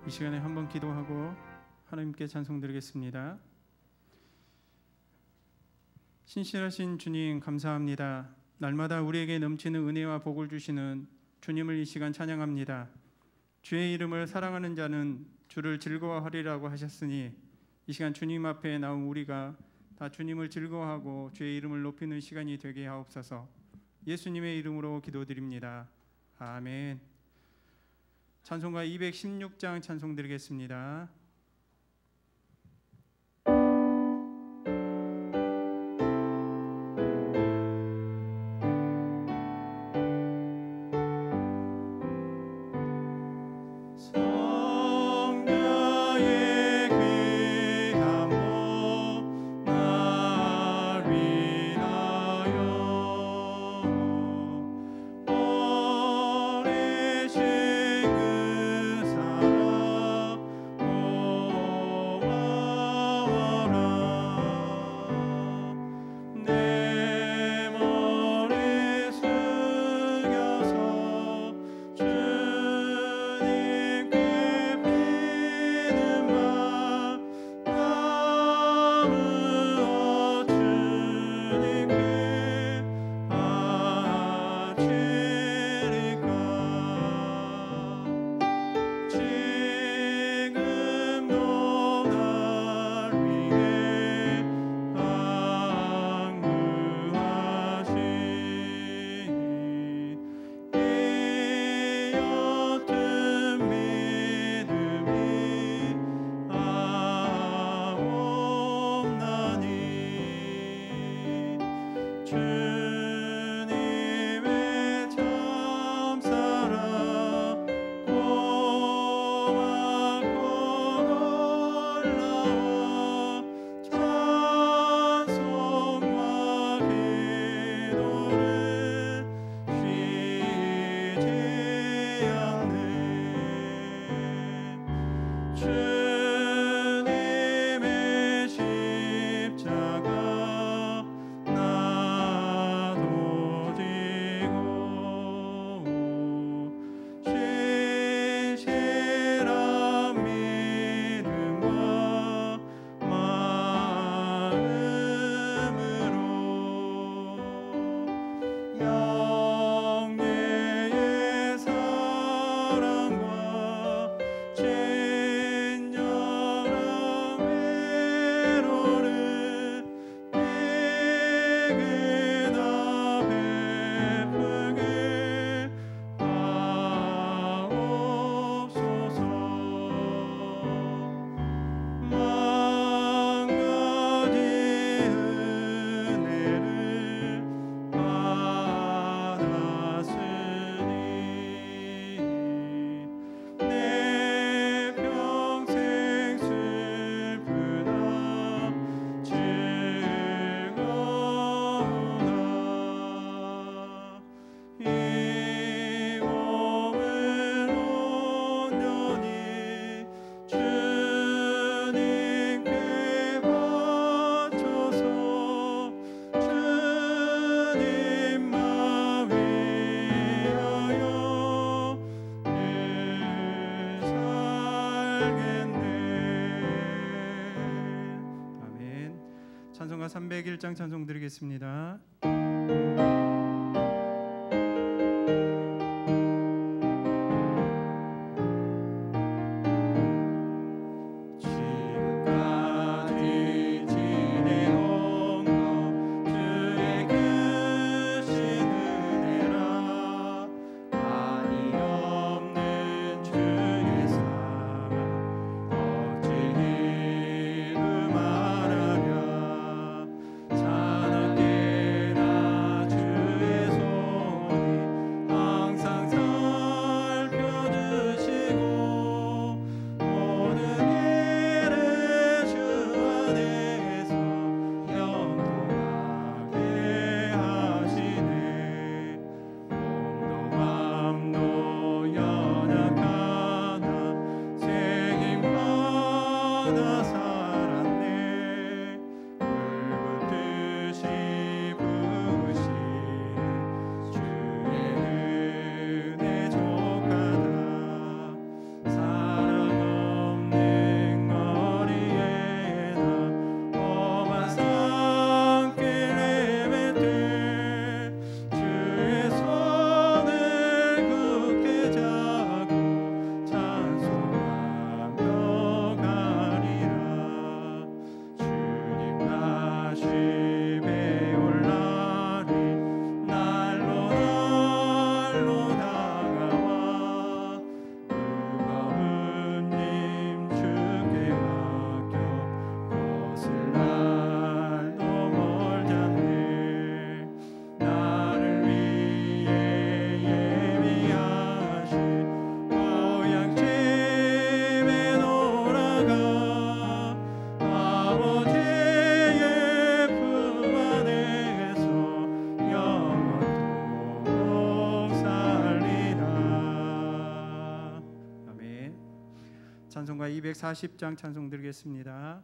이 시간에 한번 기도하고 하나님께 찬송드리겠습니다. 신실하신 주님 감사합니다. 날마다 우리에게 넘치는 은혜와 복을 주시는 주님을 이 시간 찬양합니다. 주의 이름을 사랑하는 자는 주를 즐거워하리라고 하셨으니 이 시간 주님 앞에 나온 우리가 다 주님을 즐거워하고 주의 이름을 높이는 시간이 되게 하옵소서. 예수님의 이름으로 기도드립니다. 아멘. 찬송가 216장 찬송 드리겠습니다. 찬송가 301장 찬송 드리겠습니다. 찬하게나 찬송가 240장 찬송 드리겠습니다.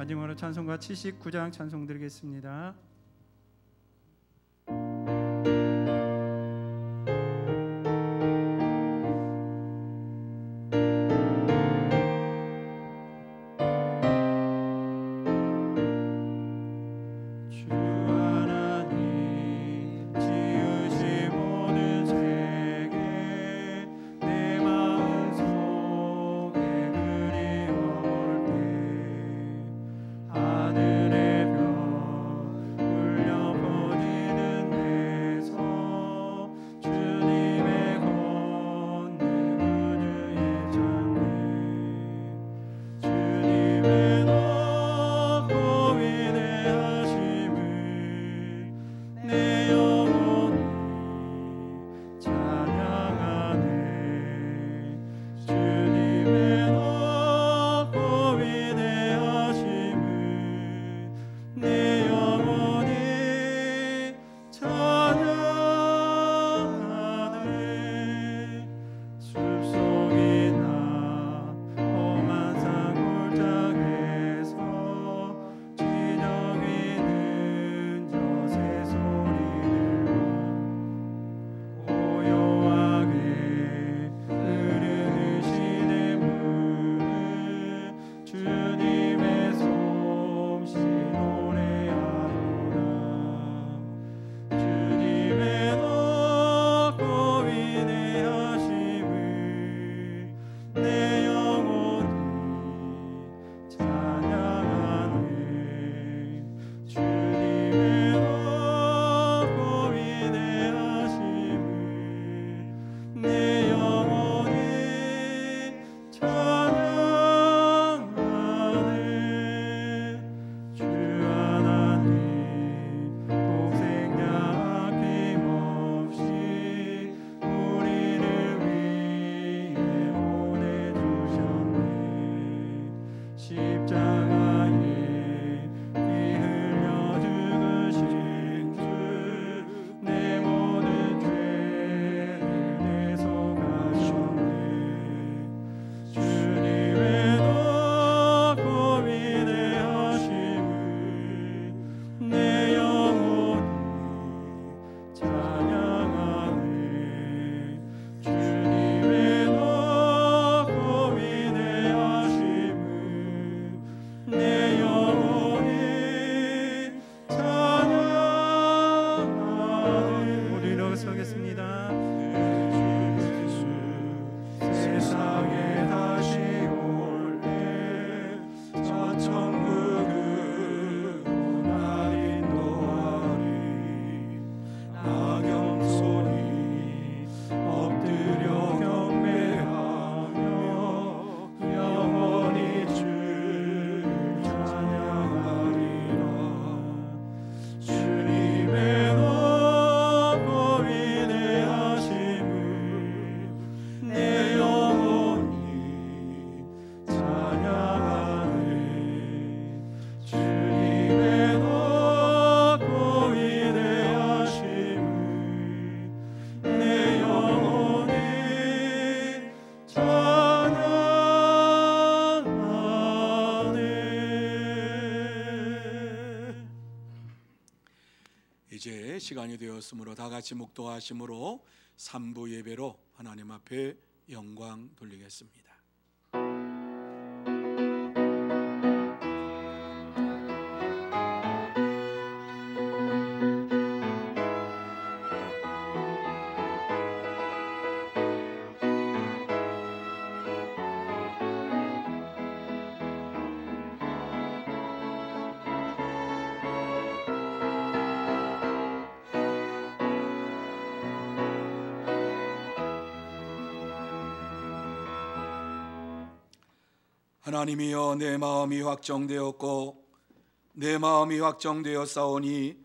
마지막으로 찬송가 79장 찬송 드리겠습니다. 지정이는 저새 소리 시간이 되었으므로 다 같이 묵도하심으로 3부 예배로 하나님 앞에 영광 돌리겠습니다. 하나님이여, 내 마음이 확정되었고 내 마음이 확정되었사오니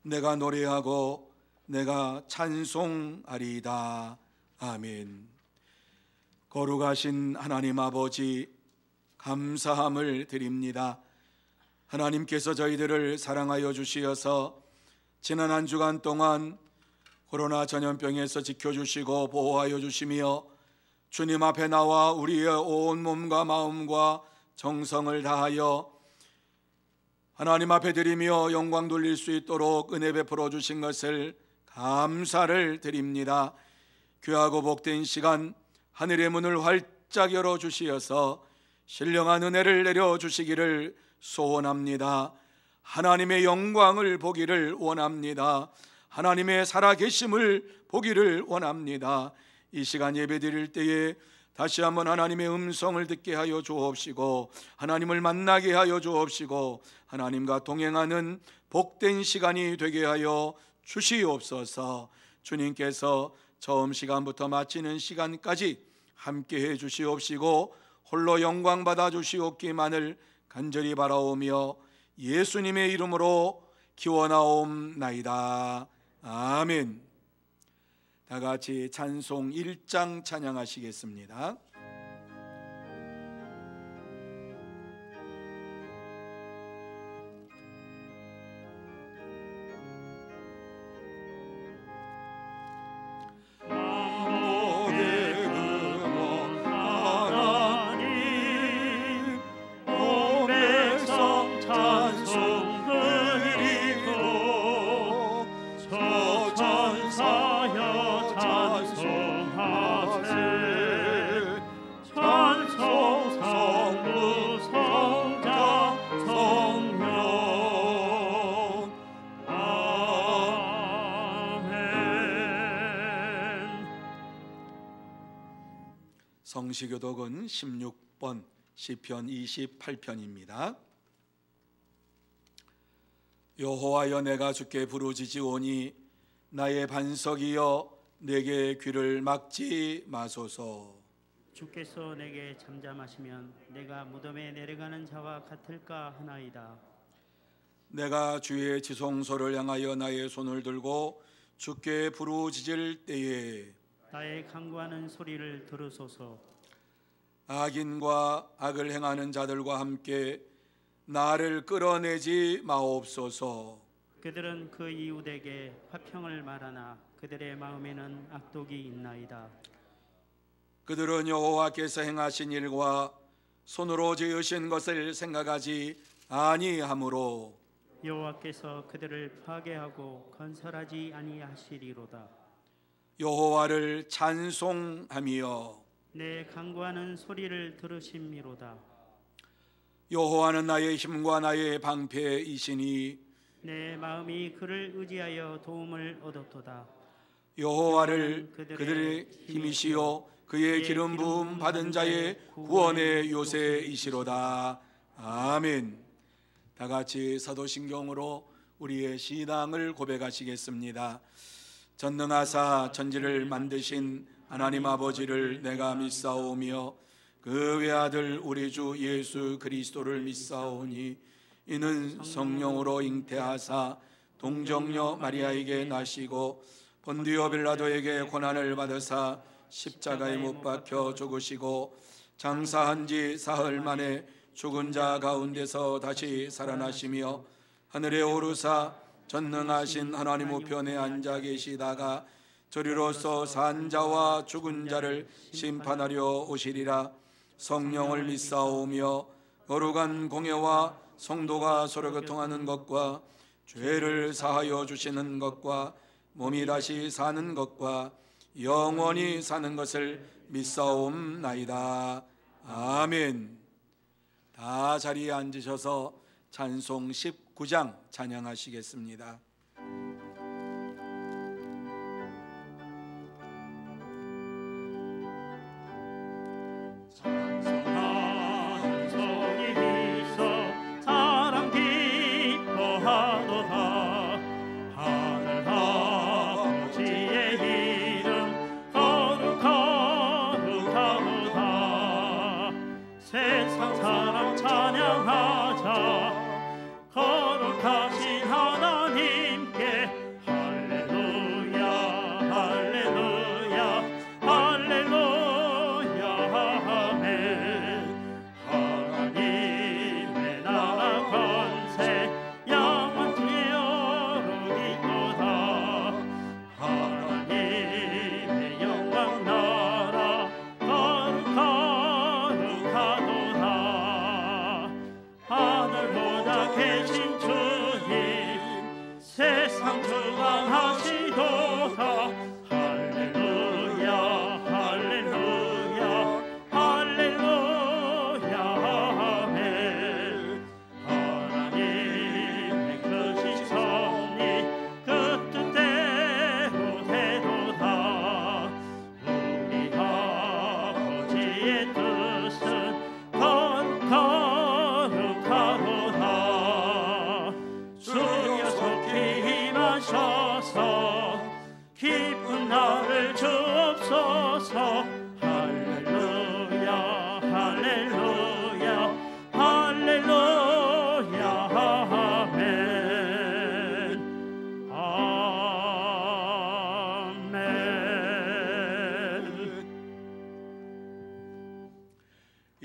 내가 노래하고 내가 찬송하리이다. 아멘. 거룩하신 하나님 아버지, 감사함을 드립니다. 하나님께서 저희들을 사랑하여 주시어서 지난 한 주간 동안 코로나 전염병에서 지켜주시고 보호하여 주시며 주님 앞에 나와 우리의 온 몸과 마음과 정성을 다하여 하나님 앞에 드리며 영광 돌릴 수 있도록 은혜 베풀어 주신 것을 감사를 드립니다. 귀하고 복된 시간, 하늘의 문을 활짝 열어 주시어서 신령한 은혜를 내려 주시기를 소원합니다. 하나님의 영광을 보기를 원합니다. 하나님의 살아계심을 보기를 원합니다. 이 시간 예배 드릴 때에 다시 한번 하나님의 음성을 듣게 하여 주옵시고 하나님을 만나게 하여 주옵시고 하나님과 동행하는 복된 시간이 되게 하여 주시옵소서. 주님께서 처음 시간부터 마치는 시간까지 함께해 주시옵시고 홀로 영광 받아 주시옵기만을 간절히 바라오며 예수님의 이름으로 기원하옵나이다. 아멘. 다 같이 찬송 1장 찬양하시겠습니다. 성시교독은 16번 시편 28편입니다. 여호와여, 내가 주께 부르짖으오니 나의 반석이여 내게 귀를 막지 마소서. 주께서 내게 잠잠하시면 내가 무덤에 내려가는 자와 같을까 하나이다. 내가 주의 지성소를 향하여 나의 손을 들고 주께 부르짖을 때에 나의 간구하는 소리를 들으소서. 악인과 악을 행하는 자들과 함께 나를 끌어내지 마옵소서. 그들은 그 이웃에게 화평을 말하나 그들의 마음에는 악독이 있나이다. 그들은 여호와께서 행하신 일과 손으로 지으신 것을 생각하지 아니하므로 여호와께서 그들을 파괴하고 건설하지 아니하시리로다. 여호와를 찬송하며 내 간구하는 소리를 들으심이로다. 여호와는 나의 힘과 나의 방패이시니 내 마음이 그를 의지하여 도움을 얻었도다. 여호와를 그들의 힘이시요 그의 기름 부음 받은 자의 구원의 요새이시로다. 아멘. 다 같이 사도신경으로 우리의 신앙을 고백하시겠습니다. 전능하사 천지를 만드신 하나님 아버지를 내가 믿사오며 그 외아들 우리 주 예수 그리스도를 믿사오니 이는 성령으로 잉태하사 동정녀 마리아에게 나시고 본디오 빌라도에게 고난을 받으사 십자가에 못 박혀 죽으시고 장사한 지 사흘 만에 죽은 자 가운데서 다시 살아나시며 하늘에 오르사 전능하신 하나님 우편에 앉아 계시다가 저리로서 산 자와 죽은 자를 심판하려 오시리라. 성령을 믿사오며 거룩한 공예와 성도가 서로 교통하는 것과 죄를 사하여 주시는 것과 몸이 다시 사는 것과 영원히 사는 것을 믿사옵나이다. 아멘. 다 자리에 앉으셔서 찬송 19장 찬양하시겠습니다.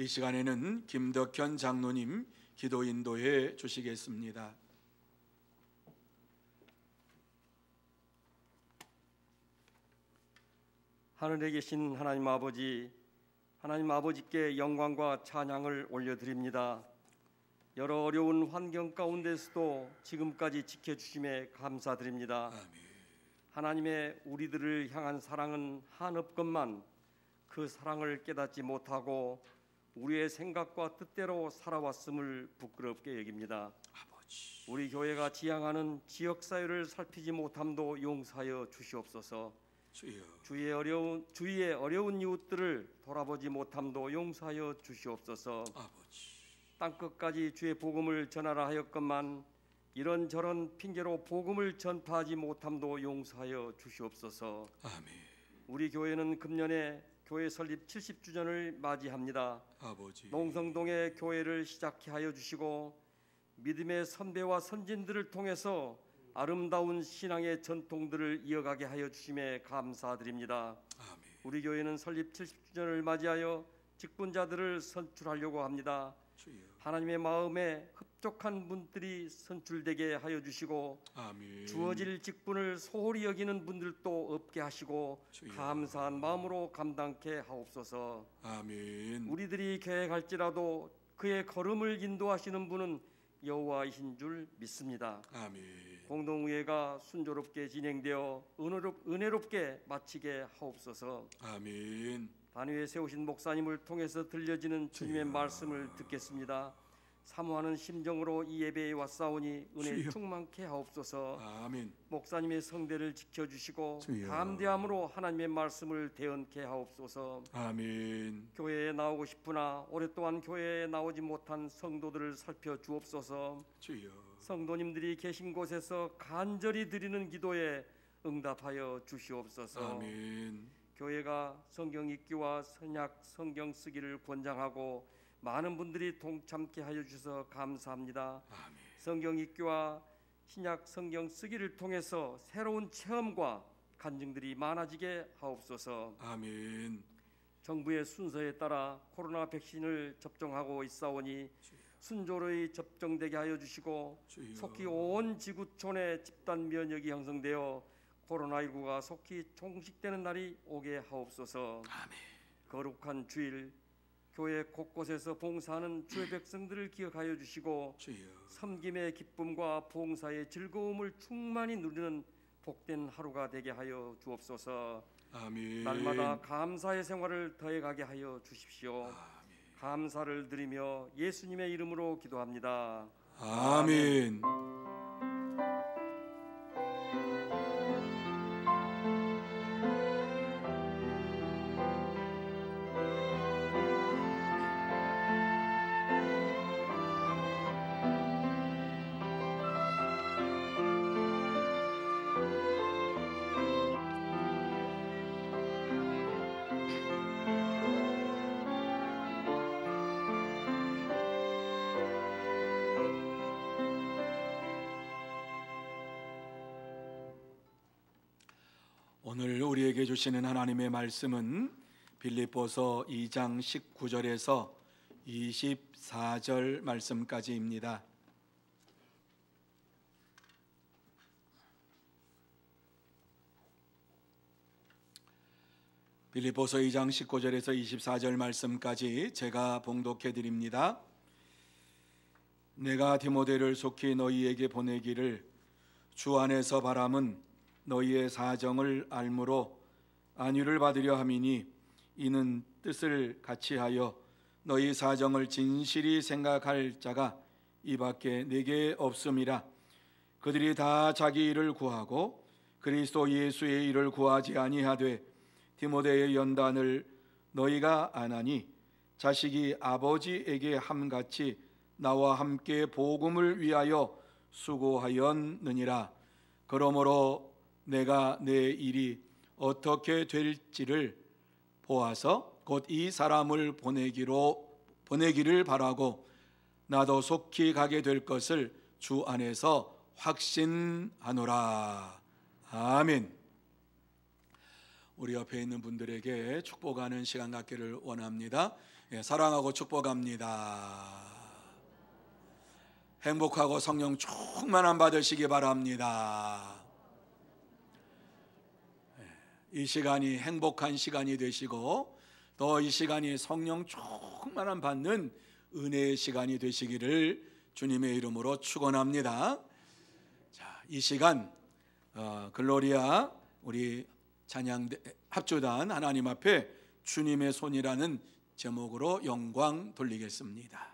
이 시간에는 김덕현 장로님 기도 인도해 주시겠습니다. 하늘에 계신 하나님 아버지께 영광과 찬양을 올려드립니다. 여러 어려운 환경 가운데서도 지금까지 지켜주심에 감사드립니다. 아멘. 하나님의 우리들을 향한 사랑은 한없건만 그 사랑을 깨닫지 못하고 우리의 생각과 뜻대로 살아왔음을 부끄럽게 여깁니다. 아버지. 우리 교회가 지향하는 지역사회를 살피지 못함도 용서하여 주시옵소서. 주여. 주위의 어려운 이웃들을 돌아보지 못함도 용서하여 주시옵소서. 아버지. 땅끝까지 주의 복음을 전하라 하였건만 이런저런 핑계로 복음을 전파하지 못함도 용서하여 주시옵소서. 아멘. 우리 교회는 금년에 교회 설립 70주년을 맞이합니다. 아버지. 농성동의 교회를 시작해 하여 주시고 믿음의 선배와 선진들을 통해서 아름다운 신앙의 전통들을 이어가게 하여 주심에 감사드립니다. 아멘. 우리 교회는 설립 70주년을 맞이하여 직분자들을 선출하려고 합니다. 주여. 하나님의 마음에 흡족한 분들이 선출되게 하여 주시고 아멘. 주어질 직분을 소홀히 여기는 분들도 없게 하시고 주여. 감사한 마음으로 감당케 하옵소서. 아멘. 우리들이 계획할지라도 그의 걸음을 인도하시는 분은 여호와이신 줄 믿습니다. 아멘. 공동의회가 순조롭게 진행되어 은혜롭게 마치게 하옵소서. 아멘. 단위에 세우신 목사님을 통해서 들려지는 주님의 말씀을 듣겠습니다. 사모하는 심정으로 이 예배에 왔사오니 은혜 주여. 충만케 하옵소서. 아멘. 목사님의 성대를 지켜주시고 주여. 담대함으로 하나님의 말씀을 대언케 하옵소서. 아멘. 교회에 나오고 싶으나 오랫동안 교회에 나오지 못한 성도들을 살펴주옵소서. 주여. 성도님들이 계신 곳에서 간절히 드리는 기도에 응답하여 주시옵소서. 아멘. 교회가 성경 읽기와 선약 성경 쓰기를 권장하고 많은 분들이 동참케 하여 주셔서 감사합니다. 아멘. 성경 읽기와 신약 성경 쓰기를 통해서 새로운 체험과 간증들이 많아지게 하옵소서. 아멘. 정부의 순서에 따라 코로나 백신을 접종하고 있사오니 순조로이 접종되게 하여 주시고 주여. 속히 온 지구촌에 집단 면역이 형성되어 코로나19가 속히 종식되는 날이 오게 하옵소서. 아멘. 거룩한 주일 교회 곳곳에서 봉사하는 주의 백성들을 기억하여 주시고 주여. 섬김의 기쁨과 봉사의 즐거움을 충만히 누리는 복된 하루가 되게 하여 주옵소서. 아멘. 날마다 감사의 생활을 더해가게 하여 주십시오. 아멘. 감사를 드리며 예수님의 이름으로 기도합니다. 아멘. 오늘 우리에게 주시는 하나님의 말씀은 빌립보서 2장 19절에서 24절 말씀까지입니다. 빌립보서 2장 19절에서 24절 말씀까지 제가 봉독해 드립니다. 내가 디모데를 속히 너희에게 보내기를 주 안에서 바람은 너희의 사정을 알므로 안위를 받으려 함이니 이는 뜻을 같이하여 너희 사정을 진실히 생각할 자가 이밖에 내게 없음이라. 그들이 다 자기 일을 구하고 그리스도 예수의 일을 구하지 아니하되 디모데의 연단을 너희가 아나니 자식이 아버지에게 함같이 나와 함께 복음을 위하여 수고하였느니라. 그러므로 내가 내 일이 어떻게 될지를 보아서 곧 이 사람을 보내기를 바라고 나도 속히 가게 될 것을 주 안에서 확신하노라. 아멘. 우리 옆에 있는 분들에게 축복하는 시간 갖기를 원합니다. 사랑하고 축복합니다. 행복하고 성령 충만함 받으시기 바랍니다. 이 시간이 행복한 시간이 되시고 또 이 시간이 성령 충만함 받는 은혜의 시간이 되시기를 주님의 이름으로 축원합니다. 자, 이 시간 글로리아 우리 찬양 합주단 하나님 앞에 주님의 손이라는 제목으로 영광 돌리겠습니다.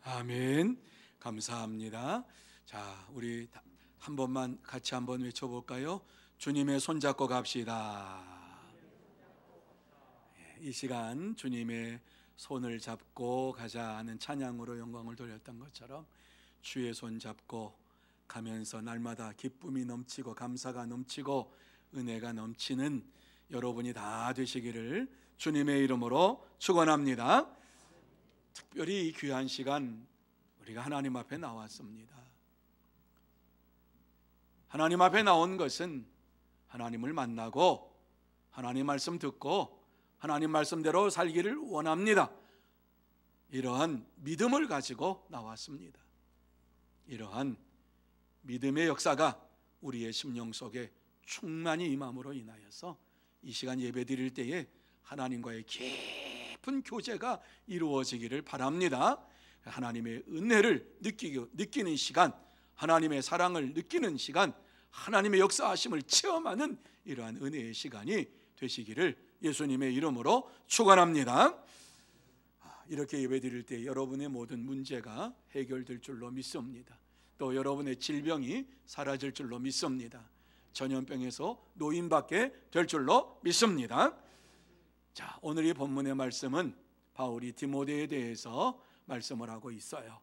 아멘. 감사합니다. 자, 우리 한 번만 같이 한번 외쳐볼까요? 주님의 손잡고 갑시다. 이 시간 주님의 손을 잡고 가자 하는 찬양으로 영광을 돌렸던 것처럼 주의 손 잡고 가면서 날마다 기쁨이 넘치고 감사가 넘치고 은혜가 넘치는 여러분이 다 되시기를 주님의 이름으로 축원합니다. 특별히 이 귀한 시간 우리가 하나님 앞에 나왔습니다. 하나님 앞에 나온 것은 하나님을 만나고 하나님 말씀 듣고 하나님 말씀대로 살기를 원합니다. 이러한 믿음을 가지고 나왔습니다. 이러한 믿음의 역사가 우리의 심령 속에 충만히 임함으로 인하여서 이 시간 예배 드릴 때에 하나님과의 깊은 교제가 이루어지기를 바랍니다. 하나님의 은혜를 느끼는 시간, 하나님의 사랑을 느끼는 시간, 하나님의 역사하심을 체험하는 이러한 은혜의 시간이 되시기를 예수님의 이름으로 축원합니다. 이렇게 예배드릴 때 여러분의 모든 문제가 해결될 줄로 믿습니다. 또 여러분의 질병이 사라질 줄로 믿습니다. 전염병에서 노인받게 될 줄로 믿습니다. 자, 오늘 이 본문의 말씀은 바울이 디모데에 대해서 말씀을 하고 있어요.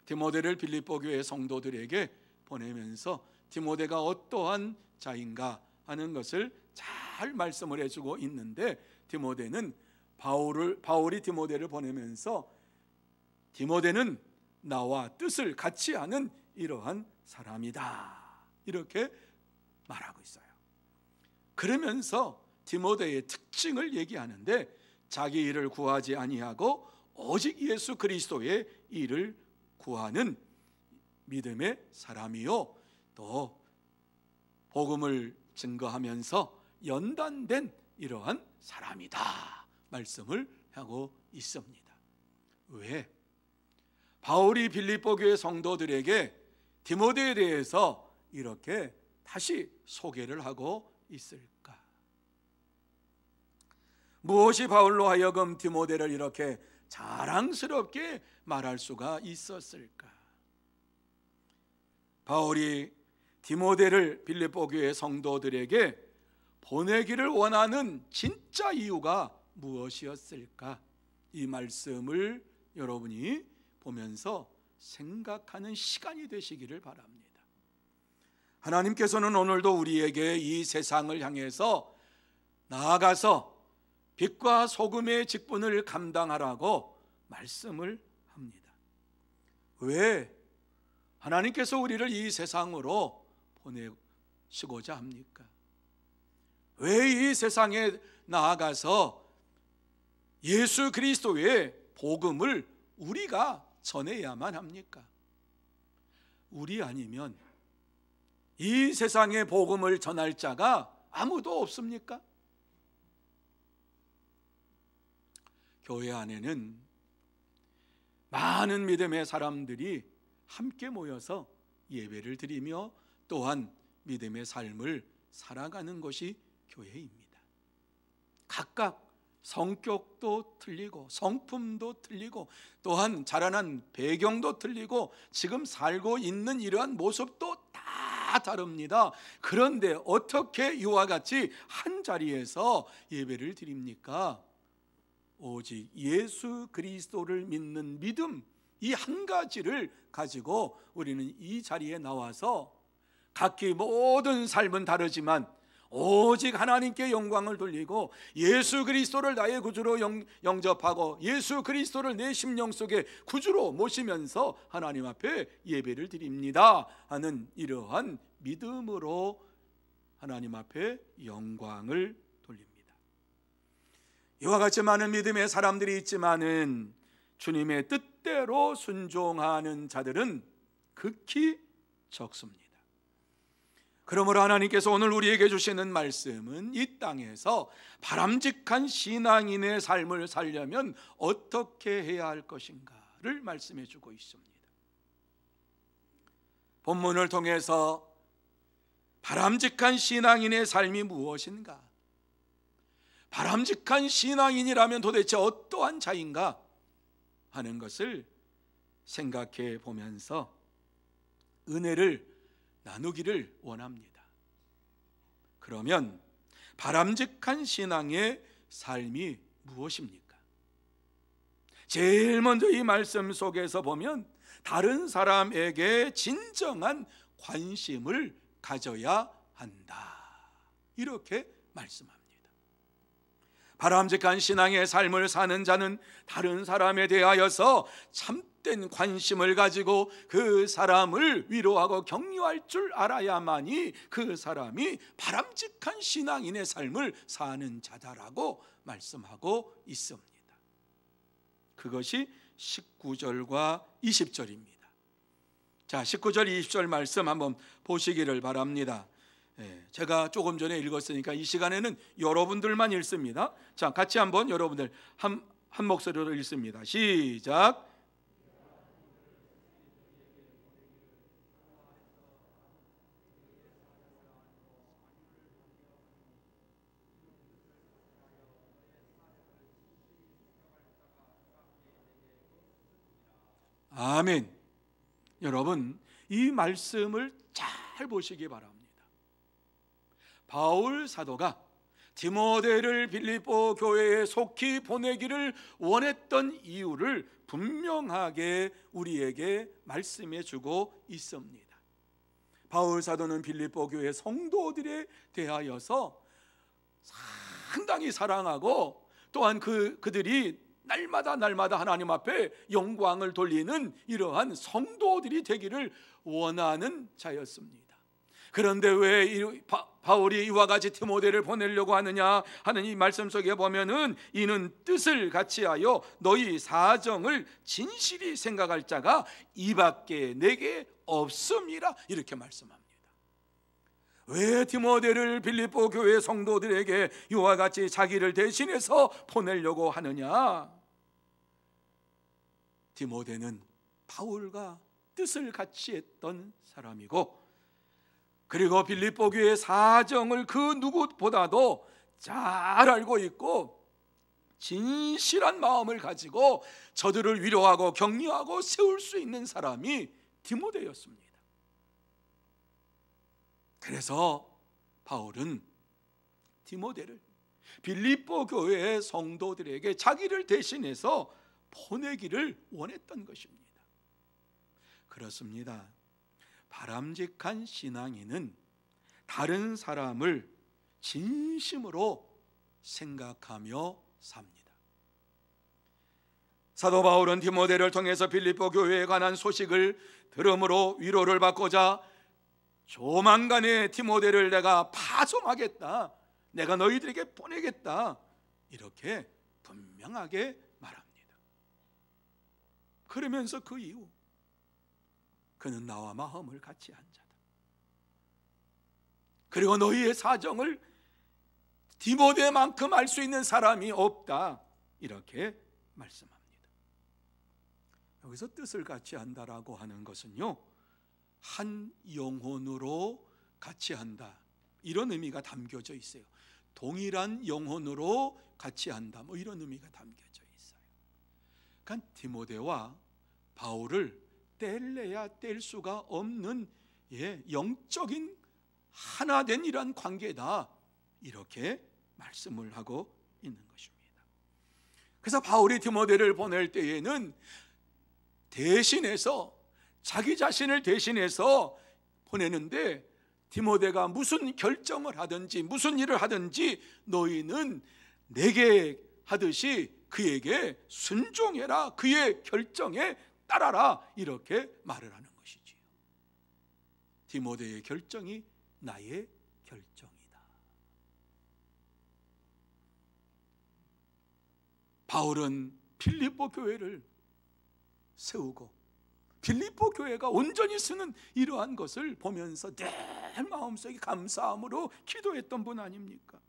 디모데를 빌립보 교회 성도들에게 보내면서 디모데가 어떠한 자인가 하는 것을 잘 말씀을 해주고 있는데, 디모데는 바울이 디모데를 보내면서 디모데는 나와 뜻을 같이 하는 이러한 사람이다, 이렇게 말하고 있어요. 그러면서 디모데의 특징을 얘기하는데, 자기 일을 구하지 아니하고 오직 예수 그리스도의 일을 구하는 믿음의 사람이요, 또 복음을 증거하면서 연단된 이러한 사람이다 말씀을 하고 있습니다. 왜? 바울이 빌립보 교회 성도들에게 디모데에 대해서 이렇게 다시 소개를 하고 있을까? 무엇이 바울로 하여금 디모데를 이렇게 자랑스럽게 말할 수가 있었을까? 바울이 디모데를 빌립보 교회 성도들에게 보내기를 원하는 진짜 이유가 무엇이었을까? 이 말씀을 여러분이 보면서 생각하는 시간이 되시기를 바랍니다. 하나님께서는 오늘도 우리에게 이 세상을 향해서 나아가서 빛과 소금의 직분을 감당하라고 말씀을 합니다. 왜 하나님께서 우리를 이 세상으로 보내시고자 합니까? 왜 이 세상에 나아가서 예수 그리스도의 복음을 우리가 전해야만 합니까? 우리 아니면 이 세상의 복음을 전할 자가 아무도 없습니까? 교회 안에는 많은 믿음의 사람들이 함께 모여서 예배를 드리며 또한 믿음의 삶을 살아가는 것이 교회입니다. 각각 성격도 틀리고 성품도 틀리고 또한 자라난 배경도 틀리고 지금 살고 있는 이러한 모습도 다 다릅니다. 그런데 어떻게 이와 같이 한 자리에서 예배를 드립니까? 오직 예수 그리스도를 믿는 믿음, 이 한 가지를 가지고 우리는 이 자리에 나와서 각기 모든 삶은 다르지만 오직 하나님께 영광을 돌리고 예수 그리스도를 나의 구주로 영접하고 예수 그리스도를 내 심령 속에 구주로 모시면서 하나님 앞에 예배를 드립니다 하는 이러한 믿음으로 하나님 앞에 영광을 돌립니다. 이와 같이 많은 믿음의 사람들이 있지만은 주님의 뜻대로 순종하는 자들은 극히 적습니다. 그러므로 하나님께서 오늘 우리에게 주시는 말씀은 이 땅에서 바람직한 신앙인의 삶을 살려면 어떻게 해야 할 것인가를 말씀해 주고 있습니다. 본문을 통해서 바람직한 신앙인의 삶이 무엇인가? 바람직한 신앙인이라면 도대체 어떠한 자인가 하는 것을 생각해 보면서 은혜를 나누기를 원합니다. 그러면 바람직한 신앙의 삶이 무엇입니까? 제일 먼저 이 말씀 속에서 보면 다른 사람에게 진정한 관심을 가져야 한다, 이렇게 말씀합니다. 바람직한 신앙의 삶을 사는 자는 다른 사람에 대하여서 참된 관심을 가지고 그 사람을 위로하고 격려할 줄 알아야만이 그 사람이 바람직한 신앙인의 삶을 사는 자다라고 말씀하고 있습니다. 그것이 19절과 20절입니다. 자, 19절 20절 말씀 한번 보시기를 바랍니다. 제가 조금 전에 읽었으니까 이 시간에는 여러분들만 읽습니다. 자, 같이 한번 여러분들 한 목소리로 읽습니다. 시작. 아멘. 여러분, 이 말씀을 잘 보시기 바랍니다. 바울 사도가 디모데를 빌립보 교회에 속히 보내기를 원했던 이유를 분명하게 우리에게 말씀해 주고 있습니다. 바울 사도는 빌립보 교회 성도들에 대하여서 상당히 사랑하고 또한 그들이 날마다 하나님 앞에 영광을 돌리는 이러한 성도들이 되기를 원하는 자였습니다. 그런데 왜 바울이 이와 같이 디모데를 보내려고 하느냐 하는 이 말씀 속에 보면은 이는 뜻을 같이하여 너희 사정을 진실히 생각할 자가 이밖에 내게 없음이라, 이렇게 말씀합니다. 왜 디모데를 빌립보 교회 성도들에게 이와 같이 자기를 대신해서 보내려고 하느냐? 디모데는 바울과 뜻을 같이 했던 사람이고, 그리고 빌립보 교회의 사정을 그 누구보다도 잘 알고 있고 진실한 마음을 가지고 저들을 위로하고 격려하고 세울 수 있는 사람이 디모데였습니다. 그래서 바울은 디모데를 빌립보 교회의 성도들에게 자기를 대신해서 보내기를 원했던 것입니다. 그렇습니다. 바람직한 신앙인은 다른 사람을 진심으로 생각하며 삽니다. 사도 바울은 디모데를 통해서 빌립보 교회에 관한 소식을 들음으로 위로를 받고자 조만간에 디모데를 내가 파송하겠다, 내가 너희들에게 보내겠다, 이렇게 분명하게 말합니다. 그러면서 그 이후 그는 나와 마음을 같이 한 자다, 그리고 너희의 사정을 디모데만큼 알 수 있는 사람이 없다, 이렇게 말씀합니다. 여기서 뜻을 같이 한다라고 하는 것은요, 한 영혼으로 같이 한다, 이런 의미가 담겨져 있어요. 동일한 영혼으로 같이 한다, 뭐 이런 의미가 담겨져 있어요. 그러니까 디모데와 바울을 뗄래야 뗄 수가 없는 영적인 하나된 이러한 관계다, 이렇게 말씀을 하고 있는 것입니다. 그래서 바울이 디모데를 보낼 때에는 대신해서, 자기 자신을 대신해서 보내는데, 디모데가 무슨 결정을 하든지 무슨 일을 하든지 너희는 내게 하듯이 그에게 순종해라, 그의 결정에 따라라, 이렇게 말을 하는 것이지요. 디모데의 결정이 나의 결정이다. 바울은 빌립보 교회를 세우고 빌립보 교회가 온전히 쓰는 이러한 것을 보면서 내 마음속에 감사함으로 기도했던 분 아닙니까?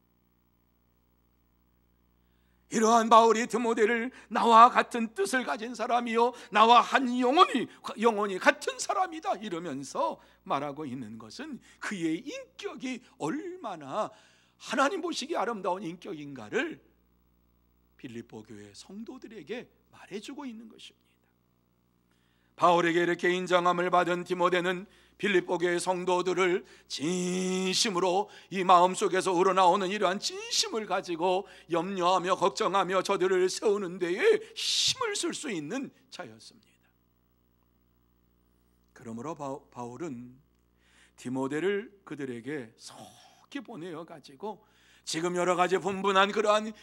이러한 바울이 디모데를 나와 같은 뜻을 가진 사람이요, 나와 한 영혼이 같은 사람이다, 이러면서 말하고 있는 것은 그의 인격이 얼마나 하나님 보시기에 아름다운 인격인가를 빌립보 교회 성도들에게 말해주고 있는 것입니다. 바울에게 이렇게 인정함을 받은 디모데는 빌립보 교회 성도들을 진심으로 이 마음속에서 우러나오는 이러한 진심을 가지고 염려하며 걱정하며 저들을 세우는 데에 힘을 쓸 수 있는 자였습니다. 그러므로 바울은 디모데를 그들에게 속히 보내어 가지고 지금 여러 가지 분분한 그러한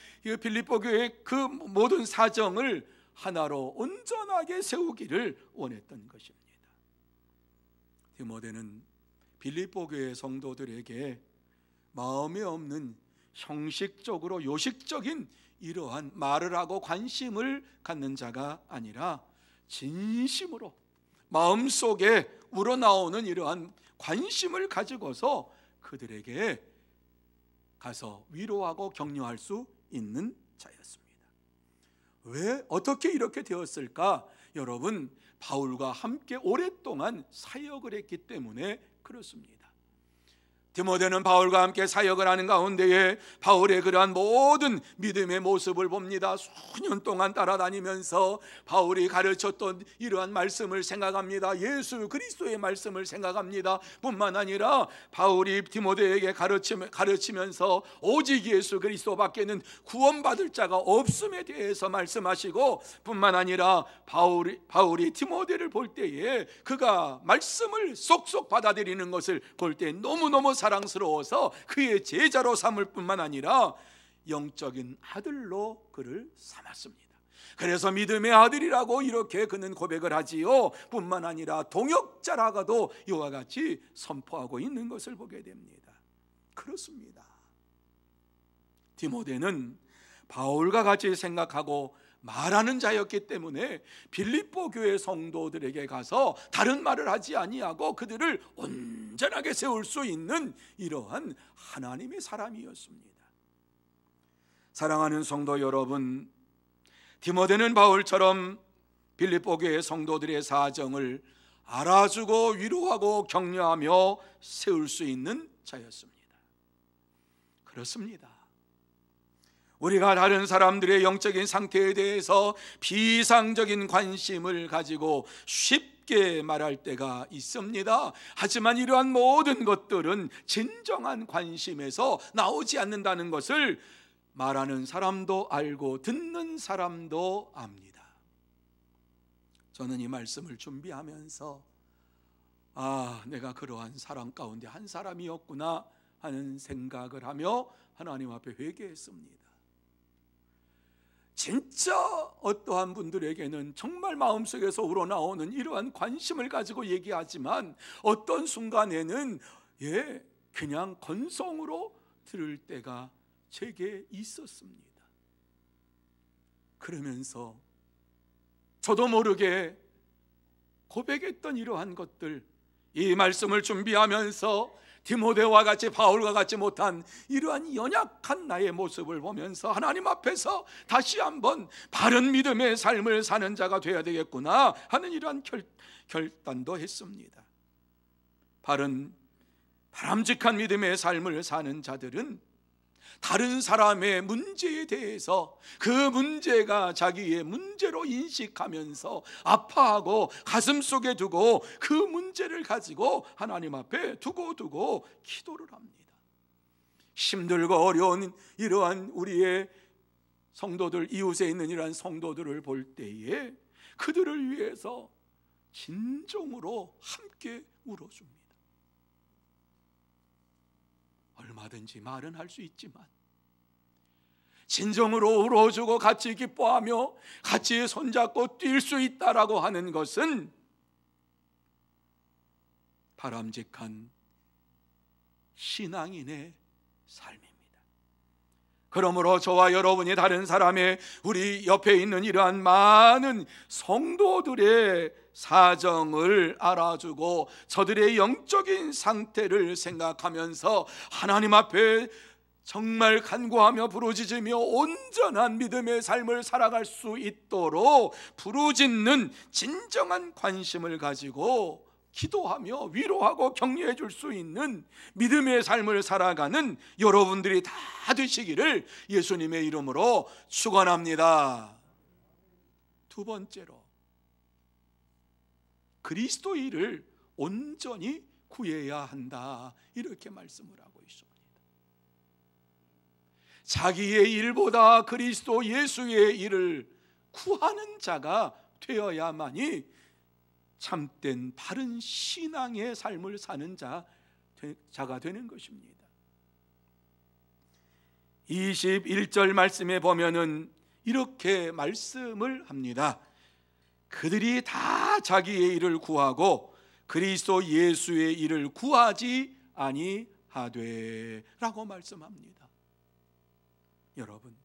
빌립보 교회의 그 모든 사정을 하나로 온전하게 세우기를 원했던 것입니다. 디모데는 빌립보 교회 성도들에게 마음에 없는 형식적으로 요식적인 이러한 말을 하고 관심을 갖는 자가 아니라 진심으로 마음속에 우러나오는 이러한 관심을 가지고서 그들에게 가서 위로하고 격려할 수 있는 자였습니다. 왜 어떻게 이렇게 되었을까? 여러분, 바울과 함께 오랫동안 사역을 했기 때문에 그렇습니다. 디모데는 바울과 함께 사역을 하는 가운데에 바울의 그러한 모든 믿음의 모습을 봅니다. 수년 동안 따라다니면서 바울이 가르쳤던 이러한 말씀을 생각합니다. 예수 그리스도의 말씀을 생각합니다. 뿐만 아니라 바울이 디모데에게 가르치면서 오직 예수 그리스도밖에는 구원받을 자가 없음에 대해서 말씀하시고, 뿐만 아니라 바울이 디모데를 볼 때에 그가 말씀을 쏙쏙 받아들이는 것을 볼 때 너무너무 사랑스러워서 그의 제자로 삼을 뿐만 아니라 영적인 아들로 그를 삼았습니다. 그래서 믿음의 아들이라고 이렇게 그는 고백을 하지요. 뿐만 아니라 동역자라고도 이와 같이 선포하고 있는 것을 보게 됩니다. 그렇습니다. 디모데는 바울과 같이 생각하고 말하는 자였기 때문에 빌립보 교회 성도들에게 가서 다른 말을 하지 아니하고 그들을 온전하게 세울 수 있는 이러한 하나님의 사람이었습니다. 사랑하는 성도 여러분, 디모데는 바울처럼 빌립보 교회 성도들의 사정을 알아주고 위로하고 격려하며 세울 수 있는 자였습니다. 그렇습니다. 우리가 다른 사람들의 영적인 상태에 대해서 비상적인 관심을 가지고 쉽게 말할 때가 있습니다. 하지만 이러한 모든 것들은 진정한 관심에서 나오지 않는다는 것을 말하는 사람도 알고 듣는 사람도 압니다. 저는 이 말씀을 준비하면서 내가 그러한 사람 가운데 한 사람이었구나 하는 생각을 하며 하나님 앞에 회개했습니다. 진짜 어떠한 분들에게는 정말 마음속에서 우러나오는 이러한 관심을 가지고 얘기하지만 어떤 순간에는 그냥 건성으로 들을 때가 제게 있었습니다. 그러면서 저도 모르게 고백했던 이러한 것들, 이 말씀을 준비하면서 디모데와 같이 바울과 같이 못한 이러한 연약한 나의 모습을 보면서 하나님 앞에서 다시 한번 바른 믿음의 삶을 사는 자가 되어야 되겠구나 하는 이러한 결단도 했습니다. 바람직한 믿음의 삶을 사는 자들은 다른 사람의 문제에 대해서 그 문제가 자기의 문제로 인식하면서 아파하고 가슴속에 두고 그 문제를 가지고 하나님 앞에 두고 기도를 합니다. 힘들고 어려운 이러한 우리의 성도들, 이웃에 있는 이러한 성도들을 볼 때에 그들을 위해서 진정으로 함께 울어줍니다. 얼마든지 말은 할 수 있지만 진정으로 울어주고 같이 기뻐하며 같이 손잡고 뛸 수 있다라고 하는 것은 바람직한 신앙인의 삶입니다. 그러므로 저와 여러분이 다른 사람의 우리 옆에 있는 이러한 많은 성도들의 사정을 알아주고 저들의 영적인 상태를 생각하면서 하나님 앞에 정말 간구하며 부르짖으며 온전한 믿음의 삶을 살아갈 수 있도록 부르짖는 진정한 관심을 가지고 기도하며 위로하고 격려해 줄 수 있는 믿음의 삶을 살아가는 여러분들이 다 되시기를 예수님의 이름으로 축원합니다. 두 번째로, 그리스도의 일을 온전히 구해야 한다, 이렇게 말씀을 하고 있습니다. 자기의 일보다 그리스도 예수의 일을 구하는 자가 되어야만이 참된 바른 신앙의 삶을 사는 자가 되는 것입니다. 21절 말씀에 보면은 이렇게 말씀을 합니다. 그들이 다 자기의 일을 구하고 그리스도 예수의 일을 구하지 아니하되 라고 말씀합니다. 여러분,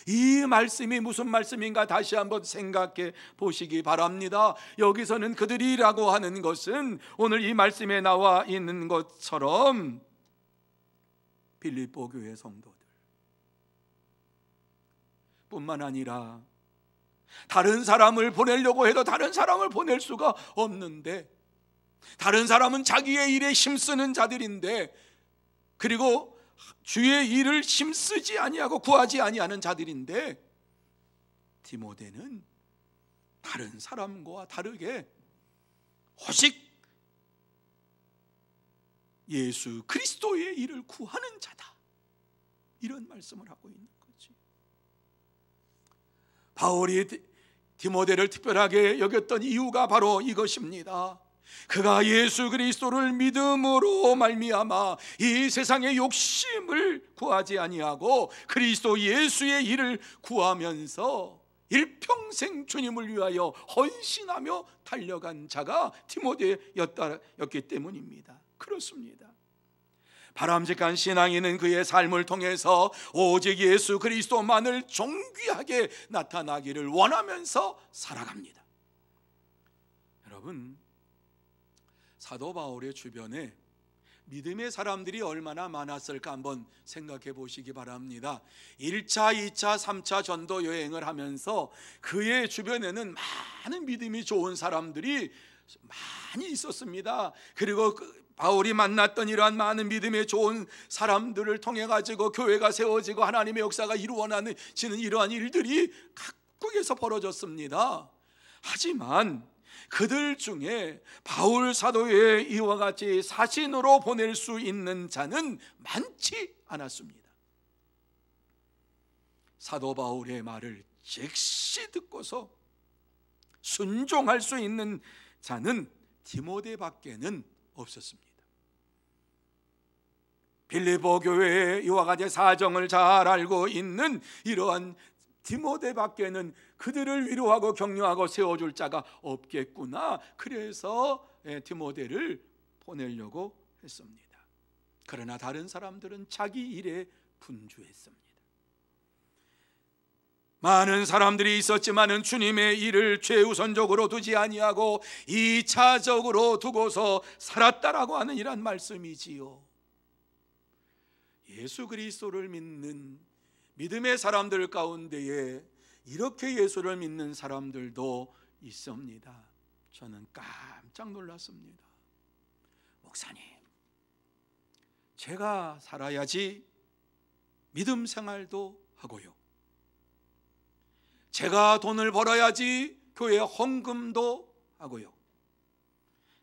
이 말씀이 무슨 말씀인가 다시 한번 생각해 보시기 바랍니다. 여기서는 그들이라고 하는 것은 오늘 이 말씀에 나와 있는 것처럼 빌립보 교회 성도들 뿐만 아니라 다른 사람을 보내려고 해도 다른 사람을 보낼 수가 없는데, 다른 사람은 자기의 일에 힘쓰는 자들인데, 그리고 주의 일을 힘쓰지 아니하고 구하지 아니하는 자들인데, 디모데는 다른 사람과 다르게 오직 예수 그리스도의 일을 구하는 자다, 이런 말씀을 하고 있는 거지. 바울이 디모데를 특별하게 여겼던 이유가 바로 이것입니다. 그가 예수 그리스도를 믿음으로 말미암아 이 세상의 욕심을 구하지 아니하고 그리스도 예수의 일을 구하면서 일평생 주님을 위하여 헌신하며 달려간 자가 디모데였기 때문입니다. 그렇습니다. 바람직한 신앙인은 그의 삶을 통해서 오직 예수 그리스도만을 존귀하게 나타나기를 원하면서 살아갑니다. 여러분, 사도 바울의 주변에 믿음의 사람들이 얼마나 많았을까 한번 생각해 보시기 바랍니다. 1차, 2차, 3차 전도 여행을 하면서 그의 주변에는 많은 믿음이 좋은 사람들이 많이 있었습니다. 그리고 바울이 만났던 이러한 많은 믿음의 좋은 사람들을 통해 가지고 교회가 세워지고 하나님의 역사가 이루어지는 이러한 일들이 각국에서 벌어졌습니다. 하지만 그들 중에 바울 사도의 이와 같이 사신으로 보낼 수 있는 자는 많지 않았습니다. 사도 바울의 말을 즉시 듣고서 순종할 수 있는 자는 디모데밖에는 없었습니다. 빌립보 교회의 이와 같이 사정을 잘 알고 있는 이러한 디모데밖에는 그들을 위로하고 격려하고 세워줄 자가 없겠구나. 그래서 디모데를 보내려고 했습니다. 그러나 다른 사람들은 자기 일에 분주했습니다. 많은 사람들이 있었지만은 주님의 일을 최우선적으로 두지 아니하고 2차적으로 두고서 살았다라고 하는 이런 말씀이지요. 예수 그리스도를 믿는 믿음의 사람들 가운데에 이렇게 예수를 믿는 사람들도 있습니다. 저는 깜짝 놀랐습니다. 목사님, 제가 살아야지 믿음 생활도 하고요, 제가 돈을 벌어야지 교회 헌금도 하고요,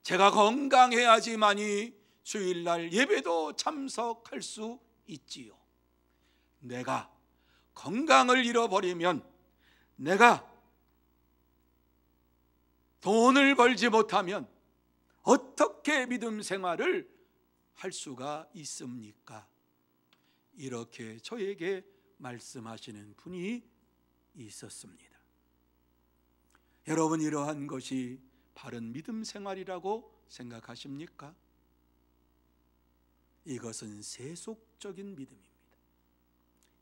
제가 건강해야지만이 주일날 예배도 참석할 수 있지요. 내가 건강을 잃어버리면, 내가 돈을 벌지 못하면 어떻게 믿음 생활을 할 수가 있습니까? 이렇게 저에게 말씀하시는 분이 있었습니다. 여러분, 이러한 것이 바른 믿음 생활이라고 생각하십니까? 이것은 세속적인 믿음입니다.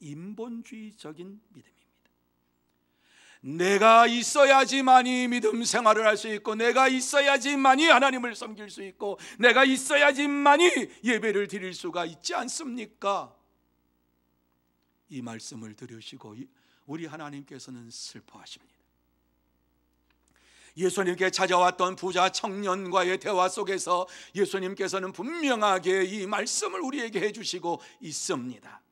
인본주의적인 믿음입니다. 내가 있어야지만이 믿음 생활을 할 수 있고, 내가 있어야지만이 하나님을 섬길 수 있고, 내가 있어야지만이 예배를 드릴 수가 있지 않습니까? 이 말씀을 들으시고 우리 하나님께서는 슬퍼하십니다. 예수님께 찾아왔던 부자 청년과의 대화 속에서 예수님께서는 분명하게 이 말씀을 우리에게 해주시고 있습니다.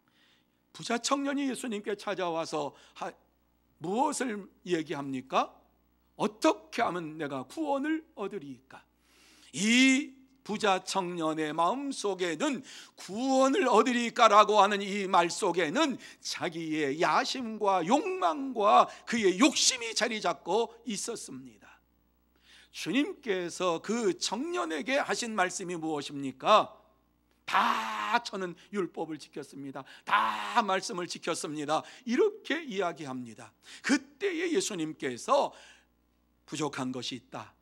부자 청년이 예수님께 찾아와서 무엇을 얘기합니까? 어떻게 하면 내가 구원을 얻으리까? 이 부자 청년의 마음속에는 구원을 얻으리까라고 하는 이 말 속에는 자기의 야심과 욕망과 그의 욕심이 자리 잡고 있었습니다. 주님께서 그 청년에게 하신 말씀이 무엇입니까? 다 저는 율법을 지켰습니다. 다 말씀을 지켰습니다. 이렇게 이야기합니다. 그때에 예수님께서 부족한 것이 있다.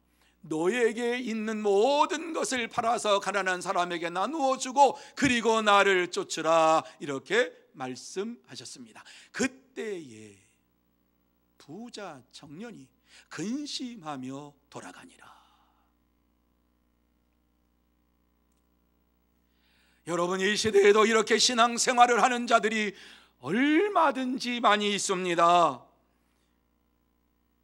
너에게 있는 모든 것을 팔아서 가난한 사람에게 나누어 주고 그리고 나를 쫓으라, 이렇게 말씀하셨습니다. 그때에 부자 청년이 근심하며 돌아가니라. 여러분, 이 시대에도 이렇게 신앙생활을 하는 자들이 얼마든지 많이 있습니다.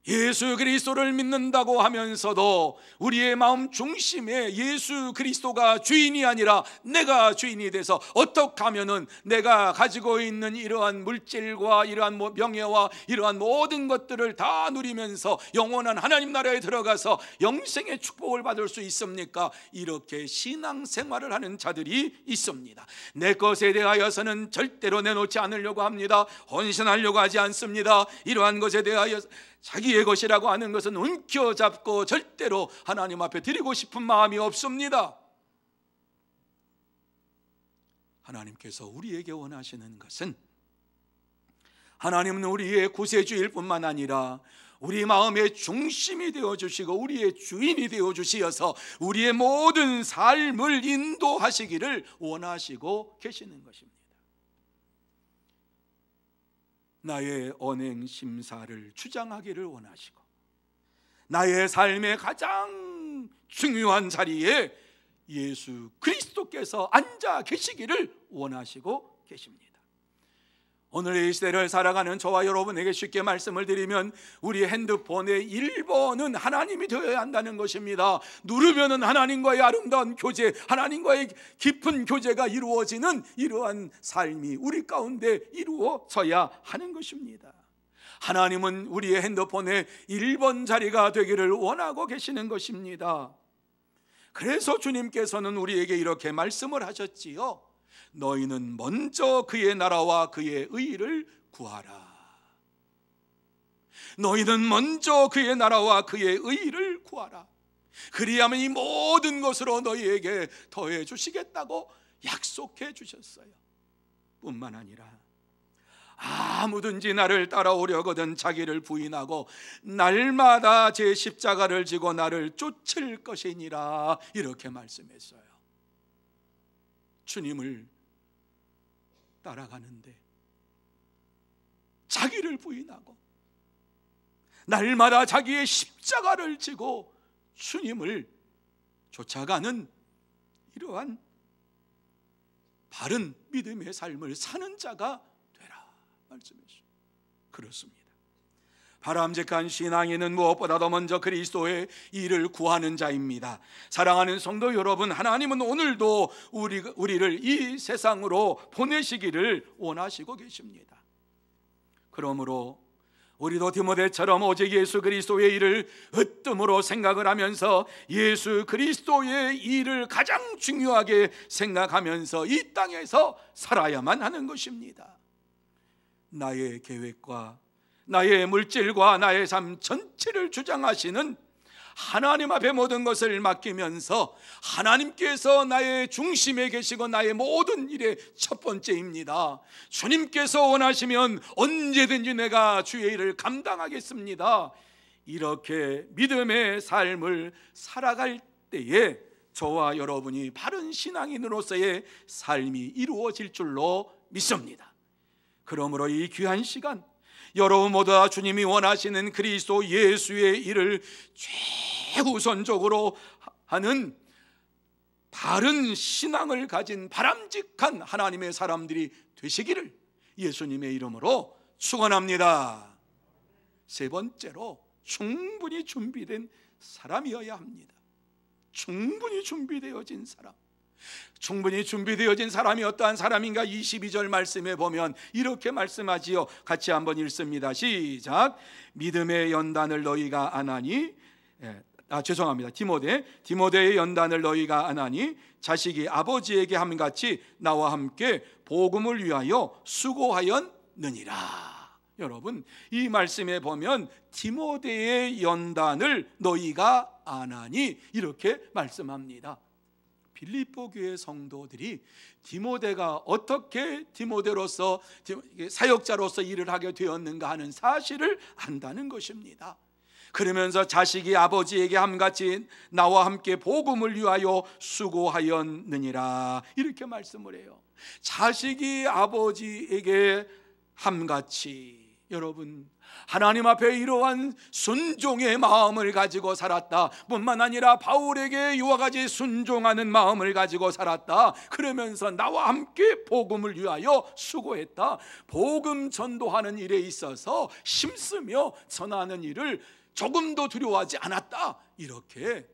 예수 그리스도를 믿는다고 하면서도 우리의 마음 중심에 예수 그리스도가 주인이 아니라 내가 주인이 돼서 어떻게 하면은 내가 가지고 있는 이러한 물질과 이러한 명예와 이러한 모든 것들을 다 누리면서 영원한 하나님 나라에 들어가서 영생의 축복을 받을 수 있습니까? 이렇게 신앙생활을 하는 자들이 있습니다. 내 것에 대하여서는 절대로 내놓지 않으려고 합니다. 헌신하려고 하지 않습니다. 이러한 것에 대하여 자기의 것이라고 하는 것은 움켜잡고 절대로 하나님 앞에 드리고 싶은 마음이 없습니다. 하나님께서 우리에게 원하시는 것은, 하나님은 우리의 구세주일 뿐만 아니라 우리 마음의 중심이 되어주시고 우리의 주인이 되어주시어서 우리의 모든 삶을 인도하시기를 원하시고 계시는 것입니다. 나의 언행 심사를 주장하기를 원하시고 나의 삶의 가장 중요한 자리에 예수 그리스도께서 앉아 계시기를 원하시고 계십니다. 오늘 이 시대를 살아가는 저와 여러분에게 쉽게 말씀을 드리면 우리 핸드폰의 1번은 하나님이 되어야 한다는 것입니다. 누르면은 하나님과의 아름다운 교제, 하나님과의 깊은 교제가 이루어지는 이러한 삶이 우리 가운데 이루어져야 하는 것입니다. 하나님은 우리의 핸드폰의 1번 자리가 되기를 원하고 계시는 것입니다. 그래서 주님께서는 우리에게 이렇게 말씀을 하셨지요. 너희는 먼저 그의 나라와 그의 의를 구하라. 너희는 먼저 그의 나라와 그의 의를 구하라. 그리하면 이 모든 것으로 너희에게 더해 주시겠다고 약속해 주셨어요. 뿐만 아니라 아무든지 나를 따라오려거든 자기를 부인하고 날마다 제 십자가를 지고 나를 쫓을 것이니라, 이렇게 말씀했어요. 주님을 따라가는데 자기를 부인하고 날마다 자기의 십자가를 지고 주님을 쫓아가는 이러한 바른 믿음의 삶을 사는 자가 되라 말씀했어요. 그렇습니다. 바람직한 신앙인은 무엇보다도 먼저 그리스도의 일을 구하는 자입니다. 사랑하는 성도 여러분, 하나님은 오늘도 우리를 이 세상으로 보내시기를 원하시고 계십니다. 그러므로 우리도 디모데처럼 오직 예수 그리스도의 일을 으뜸으로 생각을 하면서 예수 그리스도의 일을 가장 중요하게 생각하면서 이 땅에서 살아야만 하는 것입니다. 나의 계획과 나의 물질과 나의 삶 전체를 주장하시는 하나님 앞에 모든 것을 맡기면서 하나님께서 나의 중심에 계시고 나의 모든 일의 첫 번째입니다. 주님께서 원하시면 언제든지 내가 주의 일을 감당하겠습니다. 이렇게 믿음의 삶을 살아갈 때에 저와 여러분이 바른 신앙인으로서의 삶이 이루어질 줄로 믿습니다. 그러므로 이 귀한 시간 여러분 모두 다 주님이 원하시는 그리스도 예수의 일을 최우선적으로 하는 바른 신앙을 가진 바람직한 하나님의 사람들이 되시기를 예수님의 이름으로 축원합니다. 세 번째로 충분히 준비된 사람이어야 합니다. 충분히 준비되어진 사람. 충분히 준비되어진 사람이 어떠한 사람인가? 22절 말씀에 보면 이렇게 말씀하지요. 같이 한번 읽습니다. 시작. 믿음의 연단을 너희가 안 하니, 죄송합니다. 디모데의 연단을 너희가 안 하니 자식이 아버지에게 함같이 나와 함께 복음을 위하여 수고하였느니라. 여러분, 이 말씀에 보면 디모데의 연단을 너희가 안 하니 이렇게 말씀합니다. 빌립보 교회 성도들이 디모데가 어떻게 디모데로서 사역자로서 일을 하게 되었는가 하는 사실을 안다는 것입니다. 그러면서 자식이 아버지에게 함같이 나와 함께 복음을 위하여 수고하였느니라 이렇게 말씀을 해요. 자식이 아버지에게 함같이, 여러분, 하나님 앞에 이러한 순종의 마음을 가지고 살았다. 뿐만 아니라 바울에게 이와 같이 순종하는 마음을 가지고 살았다. 그러면서 나와 함께 복음을 위하여 수고했다. 복음 전도하는 일에 있어서 힘쓰며 전하는 일을 조금도 두려워하지 않았다. 이렇게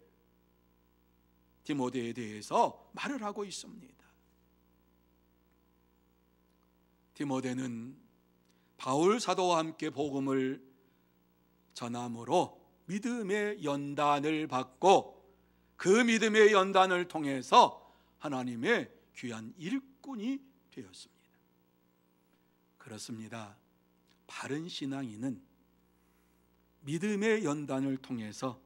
디모데에 대해서 말을 하고 있습니다. 디모데는 바울 사도와 함께 복음을 전함으로 믿음의 연단을 받고 그 믿음의 연단을 통해서 하나님의 귀한 일꾼이 되었습니다. 그렇습니다. 바른 신앙인은 믿음의 연단을 통해서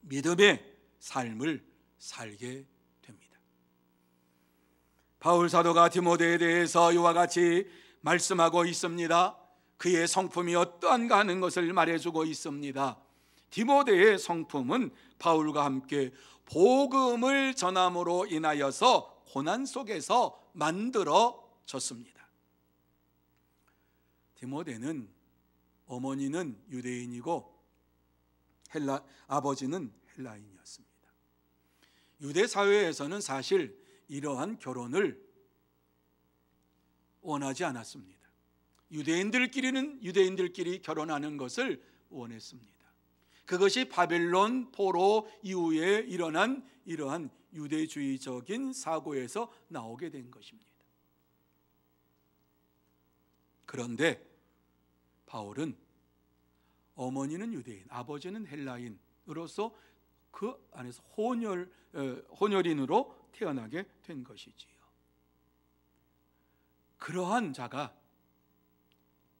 믿음의 삶을 살게 됩니다. 바울 사도가 디모데에 대해서 이와 같이 말씀하고 있습니다. 그의 성품이 어떠한가 하는 것을 말해주고 있습니다. 디모데의 성품은 바울과 함께 복음을 전함으로 인하여서 고난 속에서 만들어졌습니다. 디모데는 어머니는 유대인이고 아버지는 헬라인이었습니다. 유대 사회에서는 사실 이러한 결혼을 원하지 않았습니다. 유대인들끼리 결혼하는 것을 원했습니다. 그것이 바벨론 포로 이후에 일어난 이러한 유대주의적인 사고에서 나오게 된 것입니다. 그런데 바울은 어머니는 유대인, 아버지는 헬라인으로서 그 안에서 혼혈인으로 태어나게 된 것이지요. 그러한 자가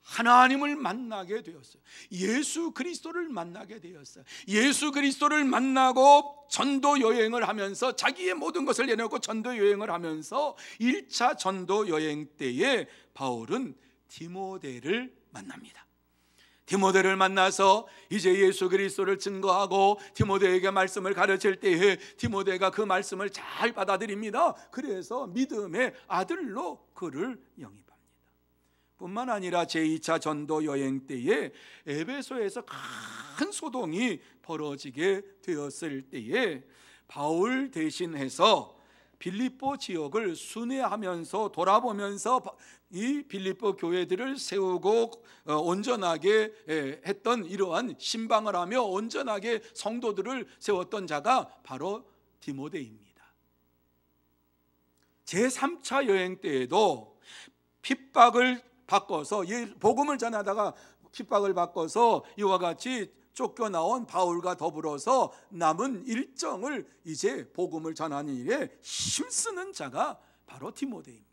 하나님을 만나게 되었어요. 예수 그리스도를 만나게 되었어요. 예수 그리스도를 만나고 전도 여행을 하면서 자기의 모든 것을 내놓고 전도 여행을 하면서 1차 전도 여행 때에 바울은 디모데를 만납니다. 디모데를 만나서 이제 예수 그리스도를 증거하고 디모데에게 말씀을 가르칠 때에 디모데가 그 말씀을 잘 받아들입니다. 그래서 믿음의 아들로 그를 영입합니다. 뿐만 아니라 제2차 전도 여행 때에 에베소에서 큰 소동이 벌어지게 되었을 때에 바울 대신해서 빌립보 지역을 순회하면서 돌아보면서 이 빌립보 교회들을 세우고 온전하게 했던, 이러한 신방을 하며 온전하게 성도들을 세웠던 자가 바로 디모데입니다. 제3차 여행 때에도 핍박을 바꿔서, 복음을 전하다가 핍박을 바꿔서 이와 같이 쫓겨나온 바울과 더불어서 남은 일정을 이제 복음을 전하는 일에 힘쓰는 자가 바로 디모데입니다.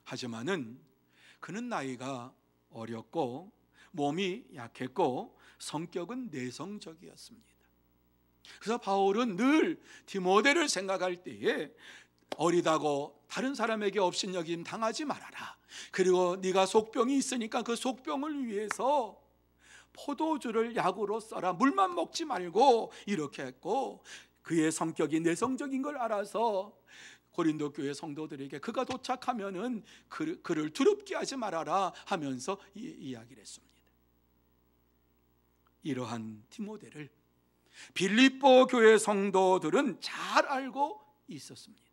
하지만은 그는 나이가 어렸고 몸이 약했고 성격은 내성적이었습니다. 그래서 바울은 늘 디모데를 생각할 때에 어리다고 다른 사람에게 업신여김 당하지 말아라. 그리고 네가 속병이 있으니까 그 속병을 위해서 포도주를 약으로 써라. 물만 먹지 말고, 이렇게 했고, 그의 성격이 내성적인 걸 알아서 고린도 교회 성도들에게 그가 도착하면은 그를 두렵게 하지 말아라 하면서 이야기를 했습니다. 이러한 디모데를 빌립보 교회 성도들은 잘 알고 있었습니다.